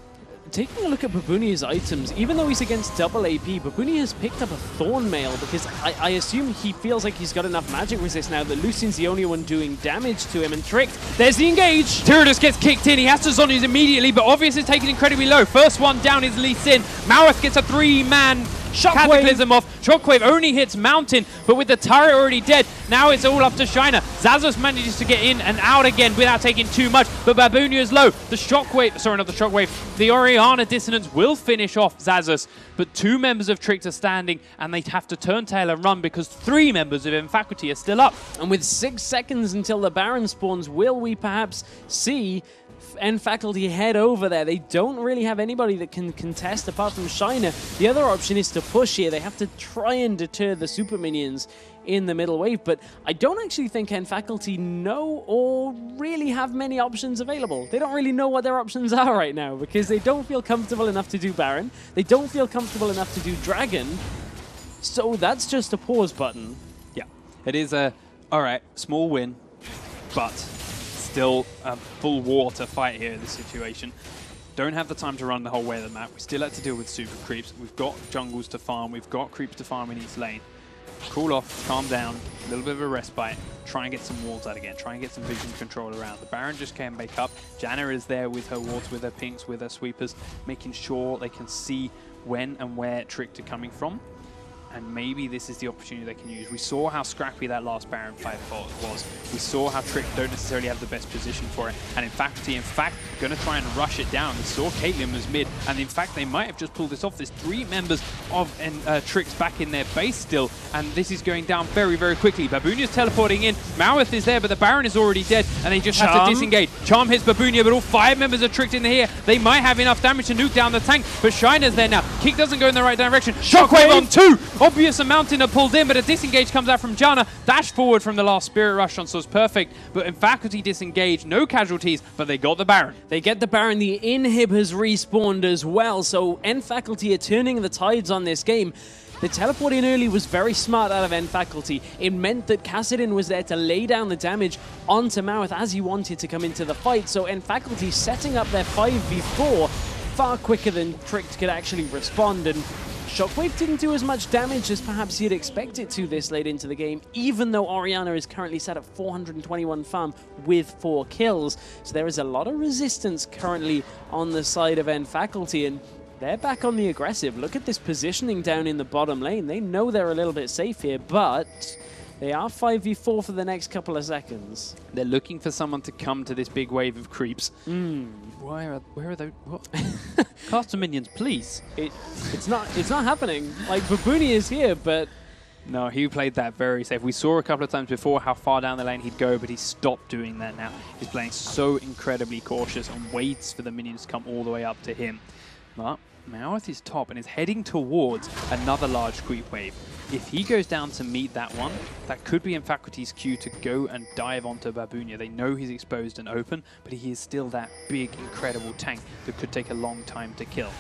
Taking a look at Babunia's items, even though he's against double AP, Babunia has picked up a Thorn Mail because I assume he feels like he's got enough magic resist now that Lucian's the only one doing damage to him, and Tricked, there's the engage! Tiridus gets kicked in, he has to Zonius immediately, but Obvious is taken incredibly low. First one down is Lee Sin. Mowarth gets a 3-man Cataclysm off. Shockwave only hits Mountain, but with the turret already dead, now it's all up to Shina. Xaxus manages to get in and out again without taking too much, but Babunia is low. The Shockwave, sorry, not the Shockwave, the Orianna Dissonance will finish off Xaxus, but 2 members of Tricked are standing, and they have to turn tail and run because 3 members of nfaculty are still up. And with 6 seconds until the Baron spawns, will we perhaps see nfaculty head over there? They don't really have anybody that can contest apart from Shina. The other option is to push here. They have to try and deter the super minions in the middle wave, but I don't actually think nfaculty know or really have many options available. They don't really know what their options are right now because they don't feel comfortable enough to do Baron. They don't feel comfortable enough to do Dragon. So that's just a pause button. It is a, all right, small win, but still a full war to fight here in this situation. Don't have the time to run the whole way of the map. We still have to deal with super creeps. We've got jungles to farm. We've got creeps to farm in each lane. Cool off, calm down, a little bit of a respite. Try and get some walls out again. Try and get some vision control around. The Baron just came back up. Janna is there with her wards, with her pinks, with her sweepers, making sure they can see when and where Tricked are coming from. And maybe this is the opportunity they can use. We saw how scrappy that last Baron fight was. We saw how Tricked don't necessarily have the best position for it. And in fact, going to try and rush it down. We saw Caitlyn was mid, and in fact, they might have just pulled this off. There's 3 members of Tricked back in their base still, and this is going down very, very quickly. Babunia's teleporting in. Mowarth is there, but the Baron is already dead, and they just have to disengage. Charm hits Babunia, but all 5 members are Tricked in here. They might have enough damage to nuke down the tank, but Shiner's there now. Kick doesn't go in the right direction. Shockwave on 2! Obvious amount in a pulled in, but a disengage comes out from Janna. Dash forward from the last Spirit Rush on SozPurefect, but nfaculty disengaged. No casualties, but they got the Baron. They get the Baron. The inhib has respawned as well, so nfaculty are turning the tides on this game. The teleport in early was very smart out of nfaculty. It meant that Kassadin was there to lay down the damage onto Mowarth as he wanted to come into the fight, so nfaculty setting up their 5v4 far quicker than Tricked could actually respond, and Shockwave didn't do as much damage as perhaps you'd expect it to this late into the game, even though Orianna is currently set at 421 farm with 4 kills. So there is a lot of resistance currently on the side of nfaculty, and they're back on the aggressive. Look at this positioning down in the bottom lane. They know they're a little bit safe here, but they are 5v4 for the next couple of seconds. They're looking for someone to come to this big wave of creeps. Where are they? What? Cast some minions, please. It's not happening. Like, Babunia is here, but no, he played that very safe. We saw a couple of times before how far down the lane he'd go, but he stopped doing that now. He's playing so incredibly cautious and waits for the minions to come all the way up to him. But Mowarth is top and is heading towards another large creep wave. If he goes down to meet that one, that could be nfaculty's cue to go and dive onto Babunia. They know he's exposed and open, but he is still that big, incredible tank that could take a long time to kill.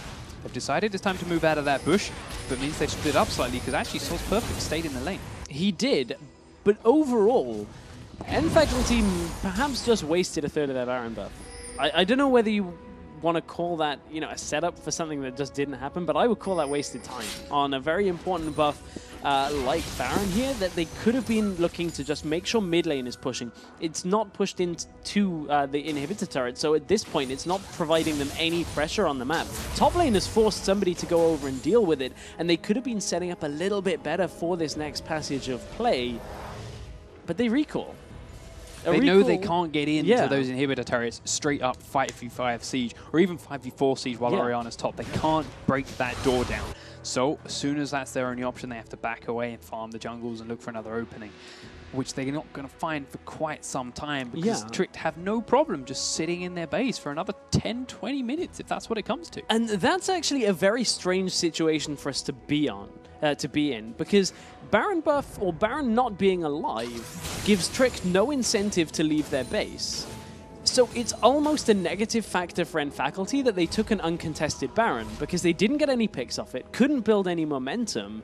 They've decided it's time to move out of that bush, but it means they split up slightly because actually SozPurefect stayed in the lane. He did, but overall, nfaculty perhaps just wasted a third of their Baron buff. I don't know whether you want to call that, you know, a setup for something that just didn't happen, but I would call that wasted time on a very important buff like Baron here, that they could have been looking to just make sure mid lane is pushing. It's not pushed into the inhibitor turret, so at this point it's not providing them any pressure on the map. Top lane has forced somebody to go over and deal with it, and they could have been setting up a little bit better for this next passage of play, but they recall. They know they can't get into those inhibitor turrets straight up 5v5 siege or even 5v4 siege while Orianna's top. They can't break that door down. So as soon as that's their only option, they have to back away and farm the jungles and look for another opening, which they're not going to find for quite some time because Tricked have no problem just sitting in their base for another 10-20 minutes if that's what it comes to. And that's actually a very strange situation for us to be in, because Baron buff, or Baron not being alive, gives Tricked no incentive to leave their base. So it's almost a negative factor for nfaculty that they took an uncontested Baron, because they didn't get any picks off it, couldn't build any momentum.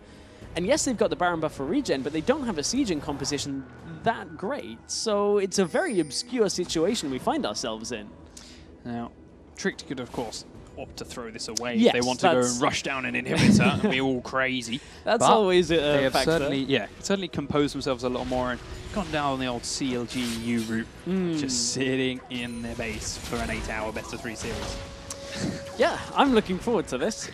And yes, they've got the Baron buff for regen, but they don't have a sieging composition that great. So it's a very obscure situation we find ourselves in. Now, Tricked could, of course, opt to throw this away if they want to go and rush down an inhibitor and be all crazy. That's always a they have factor. certainly composed themselves a lot more and gone down the old CLG-EU route, just sitting in their base for an 8-hour best-of-3 series. Yeah, I'm looking forward to this.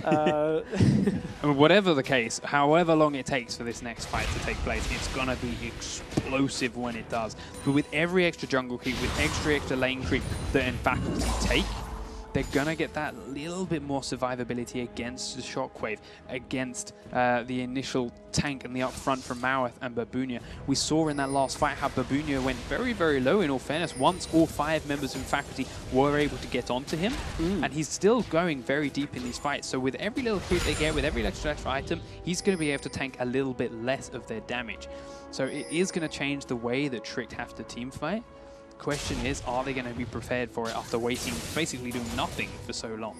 Whatever the case, however long it takes for this next fight to take place, it's going to be explosive when it does. But with every extra jungle creep, with extra lane creep that nfaculty take, they're going to get that little bit more survivability against the Shockwave, against the initial tank and the upfront from Mowarth and Babunia. We saw in that last fight how Babunia went very, very low, in all fairness, once all 5 members of faculty were able to get onto him. And he's still going very deep in these fights. So with every little creep they get, with every extra item, he's going to be able to tank a little bit less of their damage. So it is going to change the way that Tricked have to team fight. Question is, are they going to be prepared for it after waiting, basically doing nothing for so long?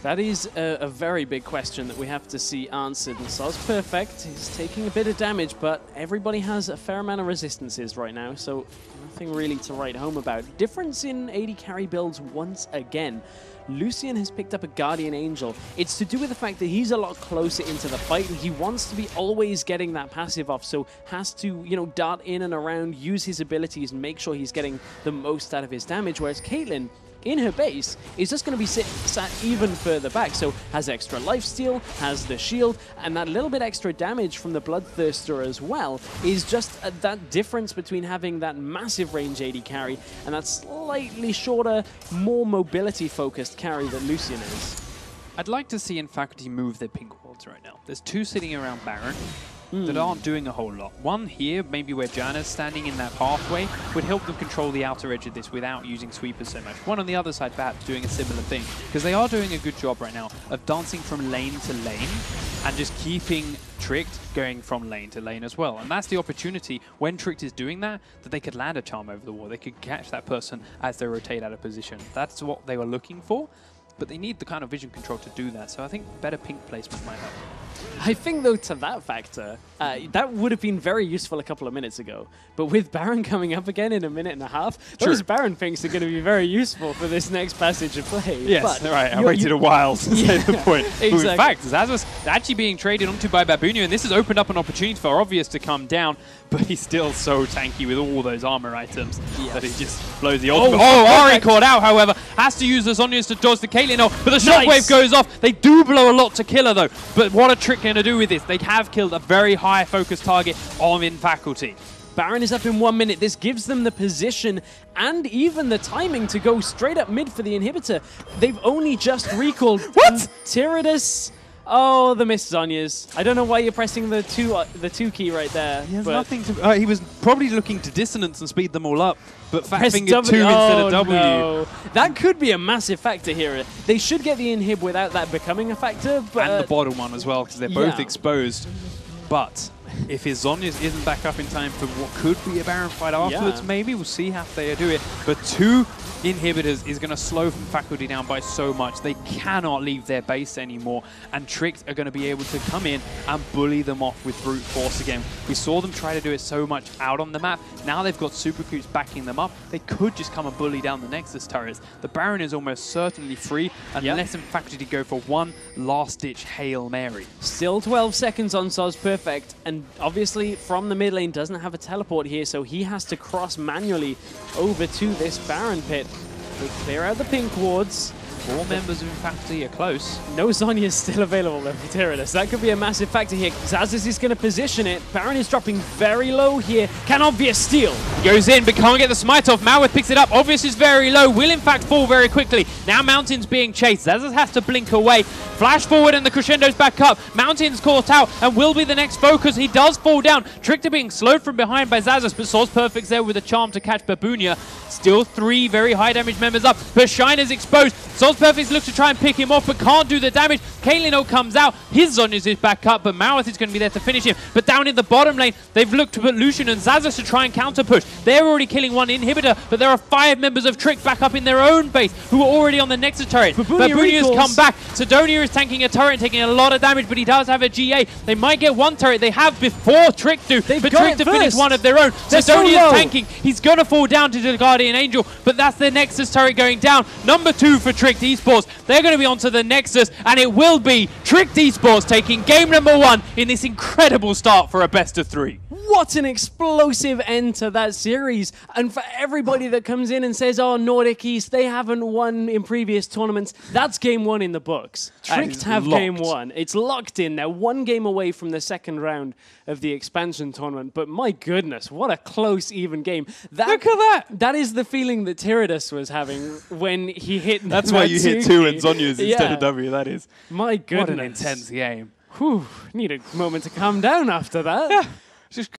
That is a very big question that we have to see answered. And SozPurefect is taking a bit of damage, but everybody has a fair amount of resistances right now, so nothing really to write home about. Difference in AD carry builds once again. Lucian has picked up a Guardian Angel. It's to do with the fact that he's a lot closer into the fight, and he wants to be always getting that passive off, so has to, you know, dart in and around, use his abilities, and make sure he's getting the most out of his damage, whereas Caitlyn, in her base, is just going to be sat even further back. So has extra lifesteal, has the shield, and that little bit extra damage from the Bloodthirster as well is just that difference between having that massive range AD carry and that slightly shorter, more mobility-focused carry that Lucian is. I'd like to see nfaculty move their pink wards right now. There's two sitting around Baron that aren't doing a whole lot. One here, maybe where Janna's standing in that pathway, would help them control the outer edge of this without using sweepers so much. One on the other side, perhaps, doing a similar thing. Because they are doing a good job right now of dancing from lane to lane and just keeping Tricked going from lane to lane as well. And that's the opportunity, when Tricked is doing that they could land a charm over the wall. They could catch that person as they rotate out of position. That's what they were looking for. But they need the kind of vision control to do that. So I think better pink placement might help. I think, though, to that factor, that would have been very useful a couple of minutes ago. But with Baron coming up again in a minute and a half, those Baron pinks are going to be very useful for this next passage of play. Yes, but right. I waited a while to say the point. Exactly. But in fact, Xaxus actually being traded onto by Babunia, and this has opened up an opportunity for Obvious to come down, but he's still so tanky with all those armor items that he just blows the ultimate. Ahri caught out, however, has to use the Zonias to dodge the Caitlyn, but the shockwave goes off. They do blow a lot to kill her, though. But what a Trick going to do with this? They have killed a very high focus target on nfaculty. Baron is up in 1 minute. This gives them the position and even the timing to go straight up mid for the inhibitor. They've only just recalled Tiridus. Oh, the missed Zonias. I don't know why you're pressing the two key right there. He has nothing to. He was probably looking to dissonance and speed them all up, but fat finger 2 instead of W. No. That could be a massive factor here. They should get the inhib without that becoming a factor. But and the bottom one as well, because they're both exposed. But if his Zonias isn't back up in time for what could be a Baron fight afterwards, maybe we'll see how they do it. But 2 inhibitors is going to slow nfaculty down by so much. They cannot leave their base anymore, and Tricked are going to be able to come in and bully them off with brute force again. We saw them try to do it so much out on the map. Now they've got super creeps backing them up. They could just come and bully down the Nexus turrets. The Baron is almost certainly free unless nfaculty go for one last-ditch Hail Mary. Still 12 seconds on SozPurefect, and obviously from the mid lane doesn't have a teleport here, so he has to cross manually over to this Baron pit. They clear out the pink wards. 4 members of nfaculty are close. No Zonias is still available though for Tiridus. That could be a massive factor here. Xaxus is going to position it. Baron is dropping very low here. Can Obvious steal? Goes in, but can't get the smite off. Mowarth picks it up. Obvious is very low. Will in fact fall very quickly. Now Mountain's being chased. Xaxus has to blink away. Flash forward and the crescendo's back up. Mountain's caught out and will be the next focus. He does fall down. Tricked are being slowed from behind by Xaxus, but SozPurefect's there with a charm to catch Babunia. Still 3 very high damage members up, but Shiner's exposed. SozPurefect looks to try and pick him off, but can't do the damage. Caitlyn comes out. His Zonias is back up, but Mowarth is going to be there to finish him. But down in the bottom lane, they've looked to put Lucian and Xaxus to try and counter push. They're already killing 1 inhibitor, but there are 5 members of Trick back up in their own base who are already on the Nexus turret. Babunia's come back. Sidonia is tanking a turret, taking a lot of damage, but he does have a GA. They might get 1 turret. They have before Trick do, but Trick to finish 1 of their own. Sidonia is tanking. He's going to fall down to the Guardian Angel, but that's the Nexus turret going down. Number 2 for Tricked Esports. They're going to be onto the Nexus, and it will be Tricked Esports taking game number 1 in this incredible start for a best of 3. What an explosive end to that series. And for everybody that comes in and says, oh, Nordic East, they haven't won in previous tournaments, that's game 1 in the books. Tricked have game 1. It's locked in. They're 1 game away from the second round of the expansion tournament. But my goodness, what a close, even game. Look at that. That is the feeling that Tiridus was having when he hit That's why you hit 2 and Zonias instead of W, that is. My goodness. What an intense game. Whew, need a moment to calm down after that. Yeah. Just